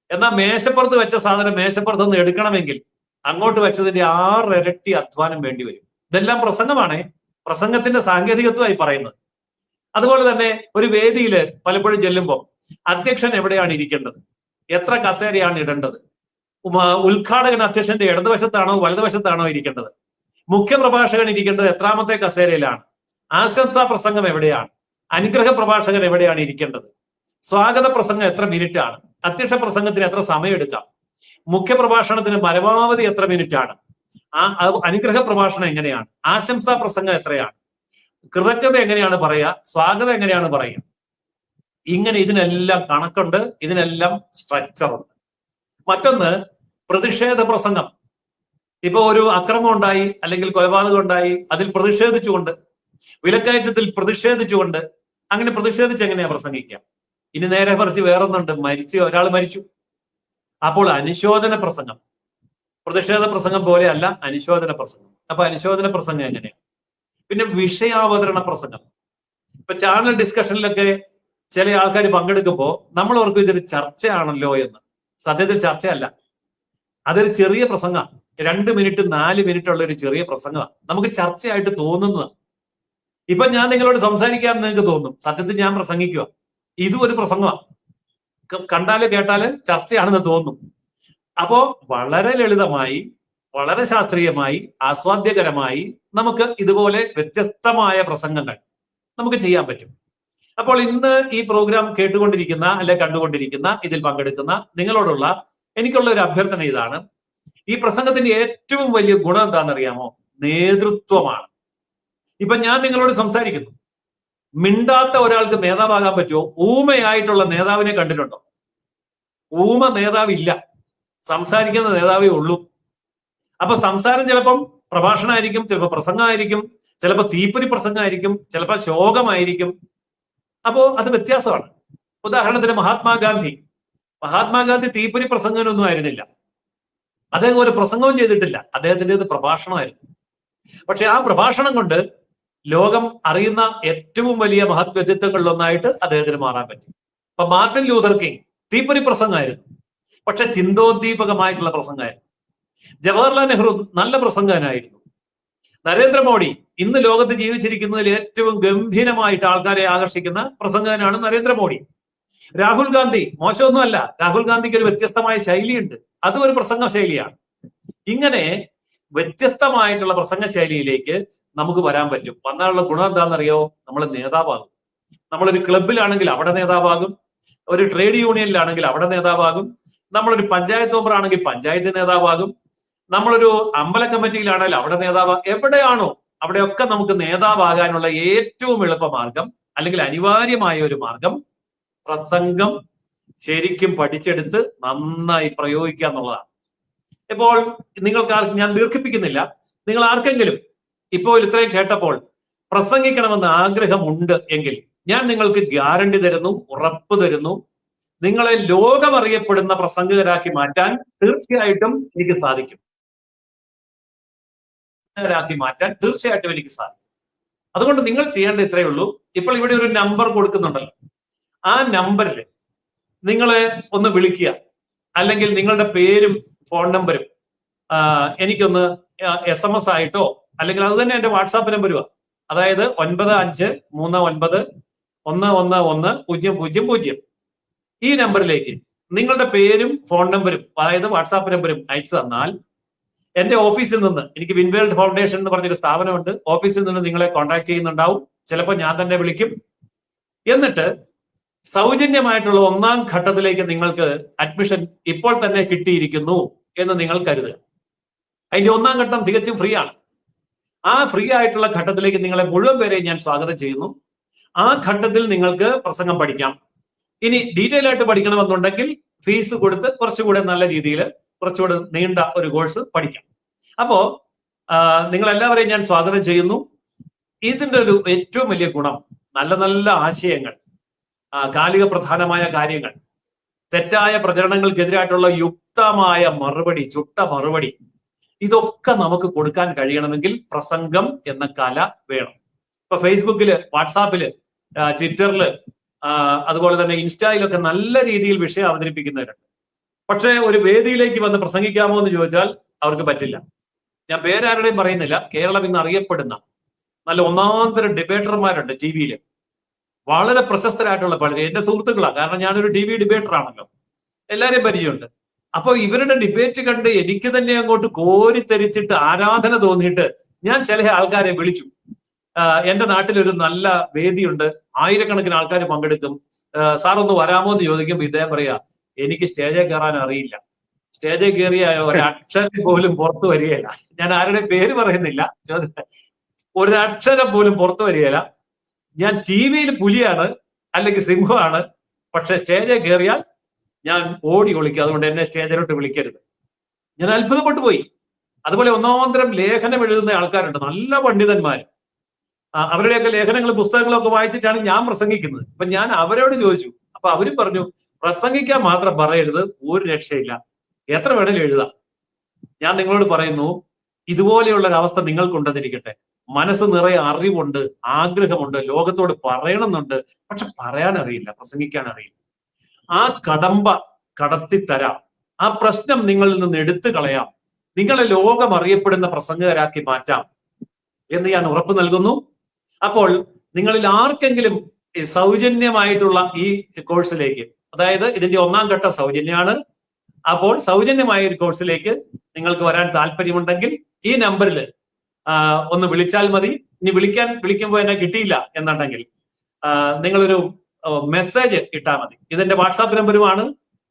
എന്നാൽ മേശപ്പുറത്ത് വെച്ച സാധനം മേശപ്പുറത്ത് നിന്ന് എടുക്കണമെങ്കിൽ അങ്ങോട്ട് വെച്ചതിന്റെ 6 ഇരട്ടി അധ്വാനം വേണ്ടി വരും. ഇതെല്ലാം പ്രസംഗമാണ്, പ്രസംഗത്തിന്റെ സാങ്കേതികത്വമായി പറയുന്നത്. അതുപോലെ തന്നെ ഒരു വേദിയിൽ പലപ്പോഴും ചെല്ലുമ്പോൾ അധ്യക്ഷൻ എവിടെയാണ് ഇരിക്കേണ്ടത്, എത്ര കസേരയാണ് ഇടേണ്ടത്, ഉദ്ഘാടകൻ അധ്യക്ഷന്റെ ഇടതുവശത്താണോ വലതുവശത്താണോ ഇരിക്കേണ്ടത്, മുഖ്യപ്രഭാഷകൻ ഇരിക്കേണ്ടത് എത്രാമത്തെ കസേരയിലാണ്, ആശംസാ പ്രസംഗം എവിടെയാണ്, അനുഗ്രഹ പ്രഭാഷകൻ എവിടെയാണ് ഇരിക്കേണ്ടത്, സ്വാഗത പ്രസംഗം എത്ര മിനിറ്റ് ആണ്, അധ്യക്ഷ പ്രസംഗത്തിന് എത്ര സമയം എടുക്കാം, മുഖ്യപ്രഭാഷണത്തിന് പരമാവധി എത്ര മിനിറ്റ് ആണ്, അനുഗ്രഹ പ്രഭാഷണം എങ്ങനെയാണ്, ആശംസാ പ്രസംഗം എത്രയാണ്, കൃതജ്ഞത എങ്ങനെയാണ് പറയുക, സ്വാഗതം എങ്ങനെയാണ് പറയുക. ഇങ്ങനെ ഇതിനെല്ലാം കണക്കുണ്ട്, ഇതിനെല്ലാം സ്ട്രക്ചറുണ്ട്. മറ്റൊന്ന് പ്രതിഷേധ പ്രസംഗം. ഇപ്പൊ ഒരു അക്രമം ഉണ്ടായി, അല്ലെങ്കിൽ കൊലപാതകം ഉണ്ടായി, അതിൽ പ്രതിഷേധിച്ചുകൊണ്ട്, വിലക്കയറ്റത്തിൽ പ്രതിഷേധിച്ചുകൊണ്ട്, അങ്ങനെ പ്രതിഷേധിച്ച് എങ്ങനെയാ പ്രസംഗിക്കുക? ഇനി നേരെ പറിച്ച് വേറൊന്നുണ്ട്, ഒരാൾ മരിച്ചു. അപ്പോൾ അനുശോചന പ്രസംഗം. പ്രതിഷേധ പ്രസംഗം പോലെ അല്ല അനുശോചന പ്രസംഗം. അപ്പൊ അനുശോചന പ്രസംഗം എങ്ങനെയാണ്? പിന്നെ വിഷയാവതരണ പ്രസംഗം. ഇപ്പൊ ചാനൽ ഡിസ്കഷനിലൊക്കെ ചില ആൾക്കാർ പങ്കെടുക്കുമ്പോൾ നമ്മൾ ഓർക്കും ഇതൊരു ചർച്ചയാണല്ലോ എന്ന്. സത്യത്തിൽ ചർച്ചയല്ല, അതൊരു ചെറിയ പ്രസംഗം. 2 മിനിറ്റ് 4 മിനിറ്റ് ഉള്ള ഒരു ചെറിയ പ്രസംഗമാണ്, നമുക്ക് ചർച്ചയായിട്ട് തോന്നുന്നത്. ഇപ്പൊ ഞാൻ നിങ്ങളോട് സംസാരിക്കാൻ നിങ്ങൾക്ക് തോന്നും, സത്യത്തിൽ ഞാൻ പ്രസംഗിക്കുക. ഇതും ഒരു പ്രസംഗമാണ്, കണ്ടാല് കേട്ടാല് ചർച്ചയാണെന്ന് തോന്നും. അപ്പോ വളരെ ലളിതമായി, വളരെ ശാസ്ത്രീയമായി, ആസ്വാദ്യകരമായി നമുക്ക് ഇതുപോലെ വ്യത്യസ്തമായ പ്രസംഗങ്ങൾ നമുക്ക് ചെയ്യാൻ പറ്റും. അപ്പോൾ ഇന്ന് ഈ പ്രോഗ്രാം കേട്ടുകൊണ്ടിരിക്കുന്ന അല്ലെ കണ്ടുകൊണ്ടിരിക്കുന്ന, ഇതിൽ പങ്കെടുക്കുന്ന നിങ്ങളോടുള്ള എനിക്കുള്ള ഒരു അഭ്യർത്ഥന ഇതാണ്. ഈ പ്രസംഗത്തിന്റെ ഏറ്റവും വലിയ ഗുണം എന്താണെന്നറിയാമോ? നേതൃത്വമാണ്. ഇപ്പൊ ഞാൻ നിങ്ങളോട് സംസാരിക്കുന്നു, മിണ്ടാത്ത ഒരാൾക്ക് നേതാവാകാൻ പറ്റുമോ? ഊമയായിട്ടുള്ള നേതാവിനെ കണ്ടിട്ടുണ്ടോ? ഊമ നേതാവില്ല, സംസാരിക്കുന്ന നേതാവേ ഉള്ളൂ. അപ്പൊ സംസാരം ചിലപ്പം പ്രഭാഷണമായിരിക്കും, ചിലപ്പോൾ പ്രസംഗമായിരിക്കും, ചിലപ്പോൾ തീപ്പൊരി പ്രസംഗമായിരിക്കും, ചിലപ്പോൾ ശോകമായിരിക്കും. അപ്പോ അത് വ്യത്യാസമാണ്. ഉദാഹരണത്തിന് മഹാത്മാഗാന്ധി തീപ്പൊരി പ്രസംഗനൊന്നും ആയിരുന്നില്ല, അദ്ദേഹം ഒരു പ്രസംഗവും ചെയ്തിട്ടില്ല, അദ്ദേഹത്തിൻ്റെത് പ്രഭാഷണമായിരുന്നു. പക്ഷെ ആ പ്രഭാഷണം കൊണ്ട് ലോകം അറിയുന്ന ഏറ്റവും വലിയ മഹത് വ്യക്തിത്വങ്ങളിലൊന്നായിട്ട് അദ്ദേഹത്തിന് മാറാൻ പറ്റി. അപ്പൊ മാർട്ടിൻ ലൂഥർ കിങ് തീപ്പൊരി പ്രസംഗമായിരുന്നു, പക്ഷെ ചിന്തോദ്ദീപകമായിട്ടുള്ള പ്രസംഗമായിരുന്നു. ജവഹർലാൽ നെഹ്റു നല്ല പ്രസംഗകനായിരുന്നു. നരേന്ദ്രമോദി ഇന്ന് ലോകത്ത് ജീവിച്ചിരിക്കുന്നതിൽ ഏറ്റവും ഗംഭീരമായിട്ട് ആൾക്കാരെ ആകർഷിക്കുന്ന പ്രസംഗകനാണ് നരേന്ദ്രമോദി. രാഹുൽ ഗാന്ധി മോശമൊന്നുമല്ല, രാഹുൽ ഗാന്ധിക്ക് ഒരു വ്യത്യസ്തമായ ശൈലിയുണ്ട്, അതും ഒരു പ്രസംഗ ശൈലിയാണ്. ഇങ്ങനെ വ്യത്യസ്തമായിട്ടുള്ള പ്രസംഗ ശൈലിയിലേക്ക് നമുക്ക് വരാൻ പറ്റും. വന്നാലുള്ള ഗുണം എന്താണെന്നറിയോ? നമ്മൾ നേതാവാകും. നമ്മളൊരു ക്ലബിലാണെങ്കിൽ അവിടെ നേതാവാകും, ഒരു ട്രേഡ് യൂണിയനിലാണെങ്കിൽ അവിടെ നേതാവാകും, നമ്മളൊരു പഞ്ചായത്ത് മെമ്പറാണെങ്കിൽ പഞ്ചായത്ത് നേതാവാകും, നമ്മളൊരു അമ്പല കമ്മിറ്റിയിലാണെങ്കിൽ അവിടെ നേതാവാകും. എവിടെയാണോ അവിടെയൊക്കെ നമുക്ക് നേതാവാകാനുള്ള ഏറ്റവും എളുപ്പ മാർഗം, അല്ലെങ്കിൽ അനിവാര്യമായ ഒരു മാർഗം, പ്രസംഗം ശരിക്കും പഠിച്ചെടുത്ത് നന്നായി പ്രയോഗിക്കുക എന്നുള്ളതാണ്. ഇപ്പോൾ നിങ്ങൾക്ക് ഞാൻ ദീർഘിപ്പിക്കുന്നില്ല, നിങ്ങൾ ആർക്കെങ്കിലും ഇപ്പോൾ ഇത്രയും കേട്ടപ്പോൾ പ്രസംഗിക്കണമെന്ന് ആഗ്രഹമുണ്ട് എങ്കിൽ ഞാൻ നിങ്ങൾക്ക് ഗ്യാരണ്ടി തരുന്നു, ഉറപ്പ് തരുന്നു, നിങ്ങളെ ലോകമറിയപ്പെടുന്ന പ്രസംഗകരാക്കി മാറ്റാൻ തീർച്ചയായിട്ടും എനിക്ക് സാധിക്കും. തീർച്ചയായിട്ടും എനിക്ക് സാധിക്കും. അതുകൊണ്ട് നിങ്ങൾ ചെയ്യേണ്ട ഇത്രയേ ഉള്ളൂ. ഇപ്പോൾ ഇവിടെ ഒരു നമ്പർ കൊടുക്കുന്നുണ്ടല്ലോ, ആ നമ്പറിൽ നിങ്ങളെ ഒന്ന് വിളിക്കുക, അല്ലെങ്കിൽ നിങ്ങളുടെ പേരും ഫോൺ നമ്പരും എനിക്കൊന്ന് SMS ആയിട്ടോ, അല്ലെങ്കിൽ അത് തന്നെ എന്റെ വാട്സാപ്പ് നമ്പരുവാ, അതായത് 9539111000 ഈ നമ്പറിലേക്ക് നിങ്ങളുടെ പേരും ഫോൺ നമ്പരും, അതായത് വാട്സാപ്പ് നമ്പരും അയച്ചു തന്നാൽ എന്റെ ഓഫീസിൽ നിന്ന്, എനിക്ക് വിൻവേൾഡ് ഫൗണ്ടേഷൻ എന്ന് പറഞ്ഞൊരു സ്ഥാപനമുണ്ട്, ഓഫീസിൽ നിന്ന് നിങ്ങളെ കോൺടാക്ട് ചെയ്യുന്നുണ്ടാവും. ചിലപ്പോൾ ഞാൻ തന്നെ വിളിക്കും. എന്നിട്ട് സൗജന്യമായിട്ടുള്ള 1ാം ഘട്ടത്തിലേക്ക് നിങ്ങൾക്ക് അഡ്മിഷൻ ഇപ്പോൾ തന്നെ കിട്ടിയിരിക്കുന്നു എന്ന് നിങ്ങൾ കരുതുക. അതിന്റെ 1ാം ഘട്ടം തികച്ചും ഫ്രീ ആണ്. ആ ഫ്രീ ആയിട്ടുള്ള ഘട്ടത്തിലേക്ക് നിങ്ങളെ മുഴുവൻ പേരെയും ഞാൻ സ്വാഗതം ചെയ്യുന്നു. ആ ഘട്ടത്തിൽ നിങ്ങൾക്ക് പ്രസംഗം പഠിക്കാം. ഇനി ഡീറ്റെയിൽ ആയിട്ട് പഠിക്കണമെന്നുണ്ടെങ്കിൽ ഫീസ് കൊടുത്ത് കുറച്ചുകൂടെ നല്ല രീതിയിൽ, കുറച്ചുകൂടെ നീണ്ട ഒരു കോഴ്സ് പഠിക്കാം. അപ്പോ നിങ്ങൾ എല്ലാവരെയും ഞാൻ സ്വാഗതം ചെയ്യുന്നു. ഇതിന്റെ ഒരു ഏറ്റവും വലിയ ഗുണം നല്ല നല്ല ആശയങ്ങൾ, കാലിക പ്രധാനമായ കാര്യങ്ങൾ, തെറ്റായ പ്രചരണങ്ങൾക്കെതിരായിട്ടുള്ള യുക്തമായ മറുപടി, ചുട്ട മറുപടി, ഇതൊക്കെ നമുക്ക് കൊടുക്കാൻ കഴിയണമെങ്കിൽ പ്രസംഗം എന്ന കല വേണം. ഇപ്പൊ ഫേസ്ബുക്കില്, വാട്സാപ്പില്, ട്വിറ്ററില്, അതുപോലെ തന്നെ ഇൻസ്റ്റയിലൊക്കെ നല്ല രീതിയിൽ വിഷയം അവതരിപ്പിക്കുന്നവരുണ്ട്. പക്ഷേ ഒരു വേദിയിലേക്ക് വന്ന് പ്രസംഗിക്കാമോ എന്ന് ചോദിച്ചാൽ അവർക്ക് പറ്റില്ല. ഞാൻ പേരാരുടെയും പറയുന്നില്ല. കേരളം ഇന്ന് അറിയപ്പെടുന്ന നല്ല ഒന്നാന്തരം ഡിബേറ്റർമാരുണ്ട് ടി വിയിൽ, വളരെ പ്രശസ്തരായിട്ടുള്ള പലരും എന്റെ സുഹൃത്തുക്കളാണ്. കാരണം ഞാനൊരു ടി വി ഡിബേറ്റർ ആണല്ലോ, എല്ലാവരെയും പരിചയമുണ്ട്. അപ്പൊ ഇവരുടെ ഡിബേറ്റ് കണ്ട് എനിക്ക് തന്നെ അങ്ങോട്ട് കോരിത്തരിച്ചിട്ട് ആരാധന തോന്നിയിട്ട് ഞാൻ ചില ആൾക്കാരെ വിളിച്ചു. എന്റെ നാട്ടിലൊരു നല്ല വേദിയുണ്ട്, ആയിരക്കണക്കിന് ആൾക്കാർ പങ്കെടുക്കും, സാർ ഒന്ന് വരാമോ എന്ന് ചോദിക്കുമ്പോൾ ഇദ്ദേഹം പറയാ, എനിക്ക് സ്റ്റേജിൽ കയറാൻ അറിയില്ല, സ്റ്റേജിൽ കയറിയ ഒരക്ഷരം പോലും പുറത്തു വരികയില്ല. ഞാൻ ആരുടെ പേര് പറയുന്നില്ല, ഒരക്ഷരം പോലും പുറത്തു വരികയില്ല. ഞാൻ ടി വിയിൽ പുലിയാണ് അല്ലെങ്കിൽ സിംഹമാണ്, പക്ഷെ സ്റ്റേജിൽ കയറിയാൽ ഞാൻ ഓടി ഒളിക്കും, അതുകൊണ്ട് എന്നെ സ്റ്റേജിലോട്ട് വിളിക്കരുത്. ഞാൻ അത്ഭുതപ്പെട്ടു പോയി. അതുപോലെ ഒന്നാന്തരം ലേഖനം എഴുതുന്ന ആൾക്കാരുണ്ട്, നല്ല പണ്ഡിതന്മാർ. അവരുടെയൊക്കെ ലേഖനങ്ങളും പുസ്തകങ്ങളും ഒക്കെ വായിച്ചിട്ടാണ് ഞാൻ പ്രസംഗിക്കുന്നത്. അപ്പൊ ഞാൻ അവരോട് ചോദിച്ചു, അപ്പൊ അവരും പറഞ്ഞു, പ്രസംഗിക്കാൻ മാത്രം പറയരുത്, ഒരു രക്ഷയില്ല, എത്ര വേണേലും എഴുതാം. ഞാൻ നിങ്ങളോട് പറയുന്നു, ഇതുപോലെയുള്ള ഒരു അവസ്ഥ നിങ്ങൾക്കുണ്ടെന്നിരിക്കട്ടെ, മനസ്സ് നിറയെ അറിവുണ്ട്, ആഗ്രഹമുണ്ട്, ലോകത്തോട് പറയണമെന്നുണ്ട്, പക്ഷെ പറയാൻ അറിയില്ല, പ്രസംഗിക്കാൻ അറിയില്ല. ആ കടമ്പ കടത്തിത്തരാം, ആ പ്രശ്നം നിങ്ങളിൽ നിന്ന് എടുത്തു കളയാം, നിങ്ങളെ ലോകം അറിയപ്പെടുന്ന പ്രസംഗകരാക്കി മാറ്റാം എന്ന് ഞാൻ ഉറപ്പ് നൽകുന്നു. അപ്പോൾ നിങ്ങളിൽ ആർക്കെങ്കിലും സൗജന്യമായിട്ടുള്ള ഈ കോഴ്സിലേക്ക്, അതായത് ഇതിന്റെ 1ാം ഘട്ടം സൗജന്യമാണ്, അപ്പോൾ സൗജന്യമായ ഒരു കോഴ്സിലേക്ക് നിങ്ങൾക്ക് വരാൻ താല്പര്യമുണ്ടെങ്കിൽ ഈ നമ്പറിൽ ഒന്ന് വിളിച്ചാൽ മതി. ഇനി വിളിക്കുമ്പോൾ എന്നെ കിട്ടിയില്ല എന്നുണ്ടെങ്കിൽ നിങ്ങളൊരു മെസ്സേജ് ഇട്ടാൽ മതി. ഇതെന്റെ വാട്സാപ്പ് നമ്പറുമാണ്.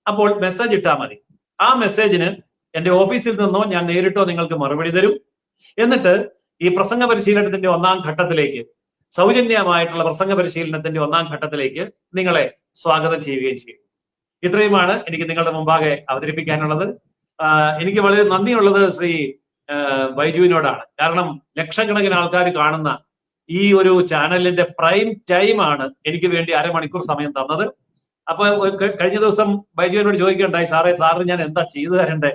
അപ്പോൾ മെസ്സേജ് ഇട്ടാൽ മതി. ആ മെസ്സേജിന് എന്റെ ഓഫീസിൽ നിന്നോ ഞാൻ നേരിട്ടോ നിങ്ങൾക്ക് മറുപടി തരും. എന്നിട്ട് ഈ പ്രസംഗ പരിശീലനത്തിന്റെ 1ാം ഘട്ടത്തിലേക്ക്, സൗജന്യമായിട്ടുള്ള പ്രസംഗ പരിശീലനത്തിന്റെ 1ാം ഘട്ടത്തിലേക്ക് നിങ്ങളെ സ്വാഗതം ചെയ്യുകയും ചെയ്യും. ഇത്രയുമാണ് എനിക്ക് നിങ്ങളുടെ മുമ്പാകെ അവതരിപ്പിക്കാനുള്ളത്. എനിക്ക് വളരെ നന്ദിയുള്ളത് ശ്രീ ബൈജുവിനോടാണ്. കാരണം ലക്ഷക്കണക്കിന് ആൾക്കാർ കാണുന്ന ഈ ഒരു ചാനലിന്റെ പ്രൈം ടൈം ആണ് എനിക്ക് വേണ്ടി അരമണിക്കൂർ സമയം തന്നത്. അപ്പൊ കഴിഞ്ഞ ദിവസം ബൈജുവിനോട് ചോദിക്കുകയുണ്ടായി, സാറിന് ഞാൻ എന്താ ചെയ്തു തരണ്ടേ,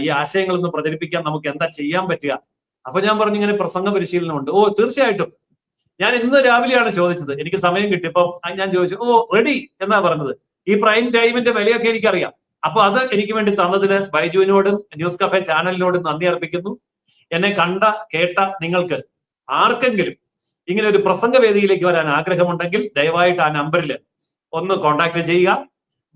ഈ ആശയങ്ങളൊന്നും പ്രചരിപ്പിക്കാൻ നമുക്ക് എന്താ ചെയ്യാൻ പറ്റുക? അപ്പൊ ഞാൻ പറഞ്ഞു, ഇങ്ങനെ പ്രസംഗ പരിശീലനമുണ്ട്. ഓ തീർച്ചയായിട്ടും. ഞാൻ ഇന്ന് രാവിലെയാണ് ചോദിച്ചത്, എനിക്ക് സമയം കിട്ടിയപ്പോ ഞാൻ ചോദിച്ചു, ഓ റെഡി എന്നാ പറഞ്ഞത്. ഈ പ്രൈം ടൈമിന്റെ വിലയൊക്കെ എനിക്കറിയാം. അപ്പൊ അത് എനിക്ക് വേണ്ടി തന്നതിന് ബൈജുവിനോടും ന്യൂസ് കഫേ ചാനലിനോടും നന്ദി അർപ്പിക്കുന്നു. എന്നെ കേട്ട നിങ്ങൾക്ക് ആർക്കെങ്കിലും ഇങ്ങനെ ഒരു പ്രസംഗ വേദിയിലേക്ക് വരാൻ ആഗ്രഹമുണ്ടെങ്കിൽ ദയവായിട്ട് ആ നമ്പറിൽ ഒന്ന് കോൺടാക്ട് ചെയ്യുക.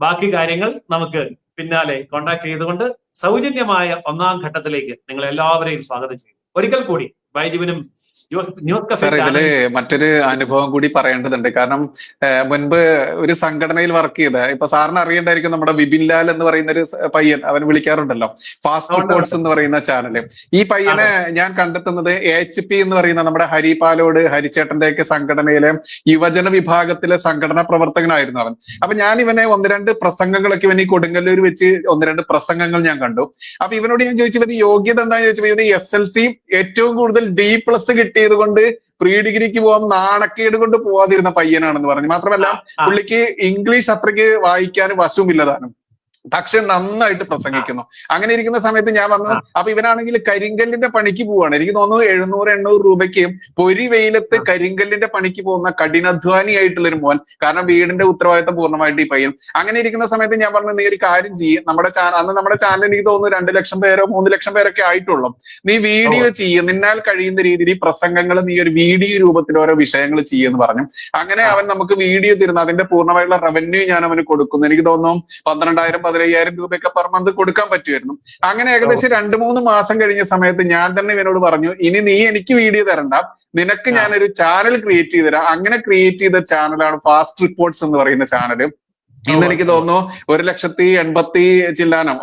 ബാക്കി കാര്യങ്ങൾ നമുക്ക് പിന്നാലെ കോൺടാക്ട് ചെയ്തുകൊണ്ട് സൗജന്യമായ 1ാം ഘട്ടത്തിലേക്ക് നിങ്ങൾ എല്ലാവരെയും സ്വാഗതം ചെയ്യും. ഒരിക്കൽ കൂടി ബൈജുവിനും സാർ ഇതില് മറ്റൊരു അനുഭവം കൂടി പറയേണ്ടതുണ്ട്. കാരണം മുൻപ് ഒരു സംഘടനയിൽ വർക്ക് ചെയ്ത, ഇപ്പൊ സാറിന് അറിയണ്ടായിരിക്കും, നമ്മുടെ വിപിൻ ലാൽ എന്ന് പറയുന്ന ഒരു പയ്യൻ, അവൻ വിളിക്കാറുണ്ടല്ലോ ഫാസ്റ്റ് റിപ്പോർട്ട്സ് എന്ന് പറയുന്ന ചാനല്. ഈ പയ്യനെ ഞാൻ കണ്ടെത്തുന്നത് AHP എന്ന് പറയുന്ന നമ്മുടെ ഹരിപാലോട് ഹരിച്ചേട്ടന്റെ ഒക്കെ സംഘടനയിലെ യുവജന വിഭാഗത്തിലെ സംഘടനാ പ്രവർത്തകനായിരുന്നു അവൻ. അപ്പൊ ഞാൻ ഇവനെ 1-2 പ്രസംഗങ്ങളൊക്കെ ഇവൻ ഈ കൊടുങ്ങല്ലൂർ വെച്ച് 1-2 പ്രസംഗങ്ങൾ ഞാൻ കണ്ടു. അപ്പൊ ഇവനോട് ഞാൻ ചോദിച്ചു, ഇവന് യോഗ്യത എന്താണെന്ന് ചോദിച്ചപ്പോ ഇവന് SLC ഏറ്റവും കൂടുതൽ D+ കിട്ടിയത് കൊണ്ട് പ്രീ ഡിഗ്രിക്ക് പോകാൻ നാണക്കേട് കൊണ്ട് പോവാതിരുന്ന പയ്യനാണെന്ന് പറഞ്ഞു. മാത്രമല്ല പുള്ളിക്ക് ഇംഗ്ലീഷ് അത്രയ്ക്ക് വായിക്കാനും വശവുമില്ലതാനും, പക്ഷെ നന്നായിട്ട് പ്രസംഗിക്കുന്നു. അങ്ങനെ ഇരിക്കുന്ന സമയത്ത് ഞാൻ പറഞ്ഞു, അപ്പൊ ഇവനാണെങ്കിൽ കരിങ്കല്ലിന്റെ പണിക്ക് പോവാണ്. എനിക്ക് തോന്നുന്നു 700-800 രൂപയ്ക്ക് പൊരി വെയിലത്ത് കരിങ്കല്ലിന്റെ പണിക്ക് പോകുന്ന കഠിനാധ്വാനിയായിട്ടുള്ള ഒരു മോൻ. കാരണം വീടിന്റെ ഉത്തരവാദിത്തം പൂർണ്ണമായിട്ട് ഈ പയ്യൻ. അങ്ങനെ ഇരിക്കുന്ന സമയത്ത് ഞാൻ പറഞ്ഞു, നീ ഒരു കാര്യം ചെയ്യും, അന്ന് നമ്മുടെ ചാനൽ എനിക്ക് തോന്നുന്നു 2 ലക്ഷം പേരോ 3 ലക്ഷം പേരൊക്കെ ആയിട്ടുള്ളൂ. നീ വീഡിയോ ചെയ്യും, നിന്നാൽ കഴിയുന്ന രീതിയിൽ ഈ പ്രസംഗങ്ങൾ നീ ഒരു വീഡിയോ രൂപത്തിൽ ഓരോ വിഷയങ്ങൾ ചെയ്യുമെന്ന് പറഞ്ഞു. അങ്ങനെ അവൻ നമുക്ക് വീഡിയോ തരുന്നു. അതിന്റെ പൂർണ്ണമായുള്ള റവന്യൂ ഞാൻ അവന് കൊടുക്കുന്നു. എനിക്ക് തോന്നുന്നു 12,000-15,000 രൂപയൊക്കെ പെർ മന്ത് കൊടുക്കാൻ പറ്റുമായിരുന്നു. അങ്ങനെ ഏകദേശം 2-3 മാസം കഴിഞ്ഞ സമയത്ത് ഞാൻ തന്നെ ഇവനോട് പറഞ്ഞു, ഇനി നീ എനിക്ക് വീഡിയോ തരണ്ട, നിനക്ക് ഞാനൊരു ചാനൽ ക്രിയേറ്റ് ചെയ്ത് തരാം. അങ്ങനെ ക്രിയേറ്റ് ചെയ്ത ചാനലാണ് ഫാസ്റ്റ് റിപ്പോർട്ട്സ് എന്ന് പറയുന്ന ചാനൽ. ഇന്ന് എനിക്ക് തോന്നുന്നു 1,80,000 ചില്ലാനം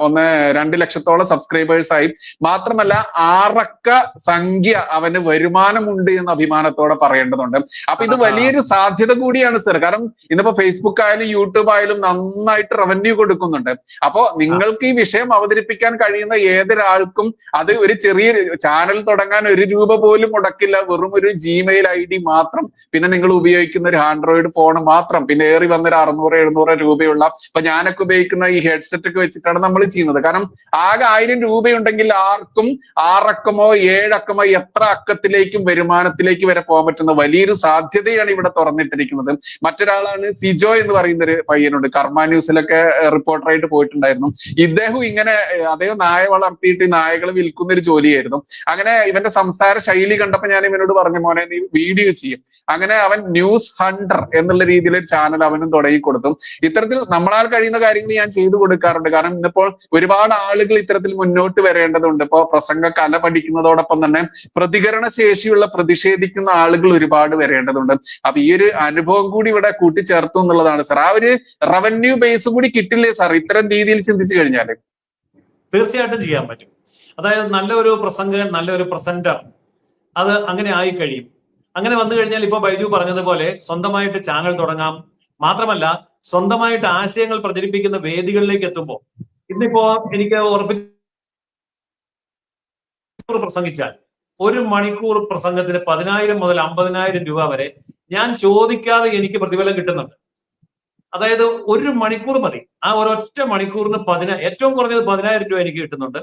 2 ലക്ഷത്തോളം സബ്സ്ക്രൈബേഴ്സ് ആയി. മാത്രമല്ല 6 അക്ക സംഖ്യ അവന് വരുമാനമുണ്ട് എന്ന് അഭിമാനത്തോടെ പറയേണ്ടതുണ്ട്. അപ്പൊ ഇത് വലിയൊരു സാധ്യത കൂടിയാണ് സർ. കാരണം ഇന്നിപ്പോ ഫേസ്ബുക്ക് ആയാലും യൂട്യൂബ് ആയാലും നന്നായിട്ട് റവന്യൂ കൊടുക്കുന്നുണ്ട്. അപ്പോ നിങ്ങൾക്ക് ഈ വിഷയം അവതരിപ്പിക്കാൻ കഴിയുന്ന ഏതൊരാൾക്കും അത് ഒരു ചെറിയ ചാനൽ തുടങ്ങാൻ 1 രൂപ പോലും മുടക്കില്ല. വെറും ഒരു Gmail ID മാത്രം, പിന്നെ നിങ്ങൾ ഉപയോഗിക്കുന്ന ഒരു ആൻഡ്രോയിഡ് ഫോൺ മാത്രം, പിന്നെ ഏറി വന്നൊരു 600-700 രൂപയുള്ള, ഇപ്പൊ ഞാനൊക്കെ ഉപയോഗിക്കുന്ന ഈ ഹെഡ്സെറ്റ് ഒക്കെ വെച്ചിട്ടാണ് നമ്മൾ ചെയ്യുന്നത്. കാരണം ആകെ 1000 രൂപയുണ്ടെങ്കിൽ ആർക്കും 6 അക്കമോ 7 അക്കമോ എത്ര അക്കത്തിലേക്കും വരുമാനത്തിലേക്ക് വരെ പോകാൻ പറ്റുന്ന വലിയൊരു സാധ്യതയാണ് ഇവിടെ തുറന്നിട്ടിരിക്കുന്നത്. മറ്റൊരാളാണ് സിജോ എന്ന് പറയുന്ന ഒരു പയ്യനുണ്ട്, കർമ്മ ന്യൂസിലൊക്കെ റിപ്പോർട്ടറായിട്ട് പോയിട്ടുണ്ടായിരുന്നു. ഇദ്ദേഹം ഇങ്ങനെ അദ്ദേഹം നായ വളർത്തിയിട്ട് നായകളെ വിൽക്കുന്ന ഒരു ജോലിയായിരുന്നു. അങ്ങനെ ഇവന്റെ സംസാര ശൈലി കണ്ടപ്പോൾ ഞാൻ ഇവനോട് പറഞ്ഞു, മോനെ നീ വീഡിയോ ചെയ്യും. അങ്ങനെ അവൻ ന്യൂസ് ഹണ്ടർ എന്നുള്ള രീതിയിൽ ഒരു ചാനൽ അവനും തുടങ്ങി കൊടുത്തു. ഇത്തരത്തിൽ നമ്മളാൽ കഴിയുന്ന കാര്യങ്ങൾ ഞാൻ ചെയ്തു കൊടുക്കാറുണ്ട്. കാരണം ഇന്നിപ്പോൾ ഒരുപാട് ആളുകൾ ഇത്തരത്തിൽ മുന്നോട്ട് വരേണ്ടതുണ്ട്. ഇപ്പോ പ്രസംഗ കല പഠിക്കുന്നതോടൊപ്പം തന്നെ പ്രതികരണ ശേഷിയുള്ള പ്രതിഷേധിക്കുന്ന ആളുകൾ ഒരുപാട് വരേണ്ടതുണ്ട്. അപ്പൊ ഈ ഒരു അനുഭവം കൂടി ഇവിടെ കൂട്ടിച്ചേർത്തു എന്നുള്ളതാണ് സാർ. ആ ഒരു റവന്യൂ ബേസ് കൂടി കിട്ടില്ലേ സാർ ഇത്തരം രീതിയിൽ ചിന്തിച്ചു കഴിഞ്ഞാൽ? തീർച്ചയായിട്ടും ചെയ്യാൻ പറ്റും. അതായത് നല്ലൊരു പ്രസംഗകൻ, നല്ലൊരു പ്രസന്റർ, അത് അങ്ങനെ ആയി കഴിയും. അങ്ങനെ വന്നു കഴിഞ്ഞാൽ ഇപ്പൊ ബൈജു പറഞ്ഞതുപോലെ സ്വന്തമായിട്ട് ചാനൽ തുടങ്ങാം. മാത്രമല്ല സ്വന്തമായിട്ട് ആശയങ്ങൾ പ്രചരിപ്പിക്കുന്ന വേദികളിലേക്ക് എത്തുമ്പോൾ, ഇന്നിപ്പോ എനിക്ക് ഉറപ്പിച്ച് പ്രസംഗിച്ചാൽ 1 മണിക്കൂർ പ്രസംഗത്തിന് 10,000 മുതൽ 50,000 രൂപ വരെ ഞാൻ ചോദിക്കാതെ എനിക്ക് പ്രതിഫലം കിട്ടുന്നുണ്ട്. അതായത് 1 മണിക്കൂർ മതി. ആ ഒരൊറ്റ മണിക്കൂറിന് ഏറ്റവും കുറഞ്ഞത് 10,000 രൂപ എനിക്ക് കിട്ടുന്നുണ്ട്.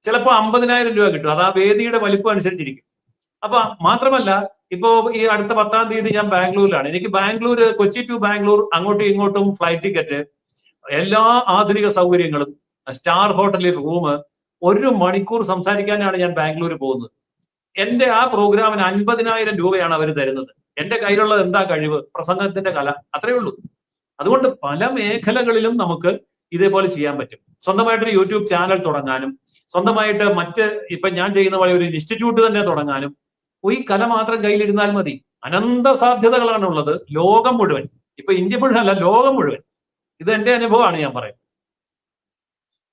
ചിലപ്പോൾ 50,000 രൂപ കിട്ടും. അത് ആ വേദിയുടെ വലിപ്പം അനുസരിച്ചിരിക്കും. അപ്പൊ മാത്രമല്ല, ഇപ്പോ ഈ അടുത്ത 10-ാം തീയതി ഞാൻ ബാംഗ്ലൂരിലാണ്. എനിക്ക് കൊച്ചി ടു ബാംഗ്ലൂർ അങ്ങോട്ടും ഇങ്ങോട്ടും ഫ്ലൈറ്റ് ടിക്കറ്റ്, എല്ലാ ആധുനിക സൗകര്യങ്ങളും, സ്റ്റാർ ഹോട്ടലിൽ റൂം, 1 മണിക്കൂർ സംസാരിക്കാനാണ് ഞാൻ ബാംഗ്ലൂർ പോകുന്നത്. എന്റെ ആ പ്രോഗ്രാമിന് 50,000 രൂപയാണ് അവർ തരുന്നത്. എന്റെ കയ്യിലുള്ളത് എന്താ? കഴിവ്, പ്രസംഗത്തിന്റെ കല, അത്രയേ ഉള്ളൂ. അതുകൊണ്ട് പല മേഖലകളിലും നമുക്ക് ഇതേപോലെ ചെയ്യാൻ പറ്റും. സ്വന്തമായിട്ടൊരു യൂട്യൂബ് ചാനൽ തുടങ്ങാനും, സ്വന്തമായിട്ട് ഇപ്പൊ ഞാൻ ചെയ്യുന്ന പോലെ ഒരു ഇൻസ്റ്റിറ്റ്യൂട്ട് തന്നെ തുടങ്ങാനും, ഈ കല മാത്രം കയ്യിലിരുന്നാൽ മതി. അനന്ത സാധ്യതകളാണ് ഉള്ളത്. ലോകം മുഴുവൻ, ഇപ്പൊ ഇന്ത്യ മുഴുവൻ അല്ല, ലോകം മുഴുവൻ. ഇത് എന്റെ അനുഭവമാണ് ഞാൻ പറയുന്നത്.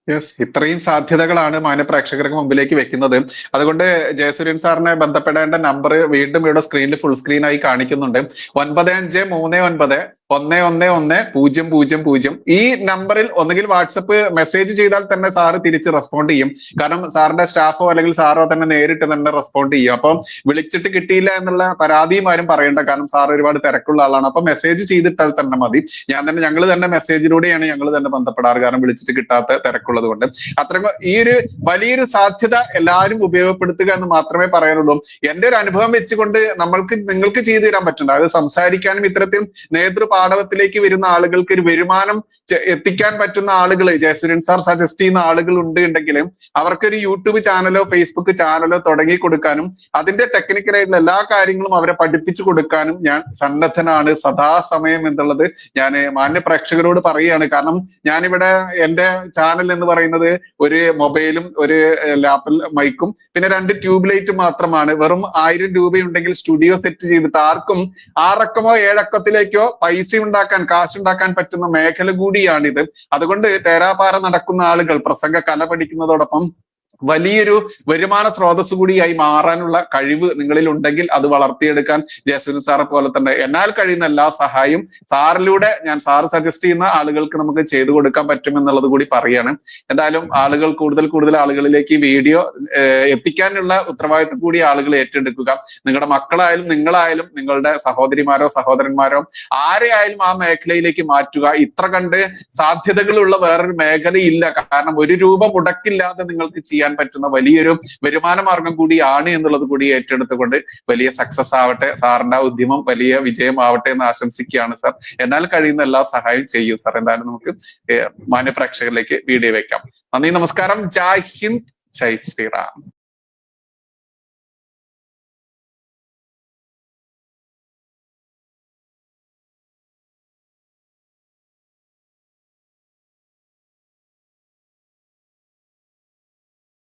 യെസ്, ഇത്രയും സാധ്യതകളാണ് മാന്യ പ്രേക്ഷകർക്ക് മുമ്പിലേക്ക് വെക്കുന്നത്. അതുകൊണ്ട് ജയസൂര്യൻ സാറിനെ ബന്ധപ്പെടേണ്ട നമ്പർ വീണ്ടും ഇവിടെ സ്ക്രീനിൽ ഫുൾ സ്ക്രീൻ ആയി കാണിക്കുന്നുണ്ട്. 9539111000. ഈ നമ്പറിൽ ഒന്നുകിൽ വാട്സപ്പ് മെസ്സേജ് ചെയ്താൽ തന്നെ സാറ് തിരിച്ച് റെസ്പോണ്ട് ചെയ്യും. കാരണം സാറിന്റെ സ്റ്റാഫോ അല്ലെങ്കിൽ സാറോ തന്നെ നേരിട്ട് തന്നെ റെസ്പോണ്ട് ചെയ്യും. അപ്പം വിളിച്ചിട്ട് കിട്ടിയില്ല എന്നുള്ള പരാതിയും ആരും പറയണ്ട. കാരണം സാർ ഒരുപാട് തിരക്കുള്ള ആളാണ്. അപ്പൊ മെസ്സേജ് ചെയ്തിട്ടാൽ തന്നെ മതി. ഞങ്ങൾ തന്നെ മെസ്സേജിലൂടെയാണ് ഞങ്ങൾ തന്നെ ബന്ധപ്പെടാറ്. കാരണം വിളിച്ചിട്ട് കിട്ടാത്ത തിരക്കുള്ളത് കൊണ്ട്. അത്രയും ഈ ഒരു വലിയൊരു സാധ്യത എല്ലാവരും ഉപയോഗപ്പെടുത്തുക എന്ന് മാത്രമേ പറയാനുള്ളൂ. എന്റെ ഒരു അനുഭവം വെച്ചുകൊണ്ട് നിങ്ങൾക്ക് ചെയ്തു തരാൻ പറ്റുന്നുണ്ട്. അത് സംസാരിക്കാനും ഇത്തരത്തിൽ നേതൃപാടവത്തിലേക്ക് വരുന്ന ആളുകൾക്ക് ഒരു വരുമാനം എത്തിക്കാൻ പറ്റുന്ന ആളുകൾ, ജയസൂര്യൻ സാർ സജസ്റ്റ് ചെയ്യുന്ന ആളുകൾ ഉണ്ടെങ്കിലും അവർക്കൊരു യൂട്യൂബ് ചാനലോ ഫേസ്ബുക്ക് ചാനലോ തുടങ്ങി കൊടുക്കാനും അതിന്റെ ടെക്നിക്കലായിട്ടുള്ള എല്ലാ കാര്യങ്ങളും അവരെ പഠിപ്പിച്ചു കൊടുക്കാനും ഞാൻ സന്നദ്ധനാണ് സദാസമയം എന്നുള്ളത് ഞാൻ മാന്യ പ്രേക്ഷകരോട് പറയുകയാണ്. കാരണം ഞാനിവിടെ എന്റെ ചാനൽ എന്ന് പറയുന്നത് ഒരു മൊബൈലും ഒരു ലാപ്പിൽ മൈക്കും പിന്നെ 2 ട്യൂബ് ലൈറ്റ് മാത്രമാണ്. വെറും 1000 രൂപയുണ്ടെങ്കിൽ സ്റ്റുഡിയോ സെറ്റ് ചെയ്തിട്ട് ആർക്കും 6 അക്കമോ 7 അക്കത്തിലേക്കോ പൈസ ഉണ്ടാക്കാൻ, കാശുണ്ടാക്കാൻ പറ്റുന്ന മേഖല കൂടിയാണിത്. അതുകൊണ്ട് തേരാപാര നടക്കുന്ന ആളുകൾ പ്രസംഗ കല പഠിക്കുന്നതോടൊപ്പം വലിയൊരു വരുമാന സ്രോതസ് കൂടിയായി മാറാനുള്ള കഴിവ് നിങ്ങളിൽ ഉണ്ടെങ്കിൽ അത് വളർത്തിയെടുക്കാൻ ജയസൂര്യൻ സാറെ പോലെ തന്നെ എന്നാൽ കഴിയുന്ന എല്ലാ സഹായവും സാറിലൂടെ സാറ് സജസ്റ്റ് ചെയ്യുന്ന ആളുകൾക്ക് നമുക്ക് ചെയ്തു കൊടുക്കാൻ പറ്റുമെന്നുള്ളത് കൂടി പറയാണ്. എന്തായാലും ആളുകൾ കൂടുതൽ ആളുകളിലേക്ക് ഈ വീഡിയോ എത്തിക്കാനുള്ള ഉത്തരവാദിത്വം കൂടി ആളുകൾ ഏറ്റെടുക്കുക. നിങ്ങളുടെ മക്കളായാലും നിങ്ങളായാലും നിങ്ങളുടെ സഹോദരിമാരോ സഹോദരന്മാരോ ആരെയായാലും ആ മേഖലയിലേക്ക് മാറ്റുക. ഇത്ര കണ്ട് സാധ്യതകളുള്ള വേറൊരു മേഖലയില്ല. കാരണം 1 രൂപ മുടക്കില്ലാതെ നിങ്ങൾക്ക് ചെയ്യാൻ പറ്റുന്ന വലിയൊരു വരുമാന മാർഗം കൂടിയാണ് എന്നുള്ളത് കൂടി ഏറ്റെടുത്തുകൊണ്ട് വലിയ സക്സസ് ആവട്ടെ. സാറിന്റെ ഉദ്യമം വലിയ വിജയമാവട്ടെ എന്ന് ആശംസിക്കുകയാണ് സാർ. എന്നാൽ കഴിയുന്ന എല്ലാ സഹായം ചെയ്യും സാർ. എന്തായാലും നമുക്ക് മാന്യ പ്രേക്ഷകരിലേക്ക് വീഡിയോ വെക്കാം. നന്ദി, നമസ്കാരം. ജയ് ഹിന്ദ്, ജയ് ശ്രീറാം.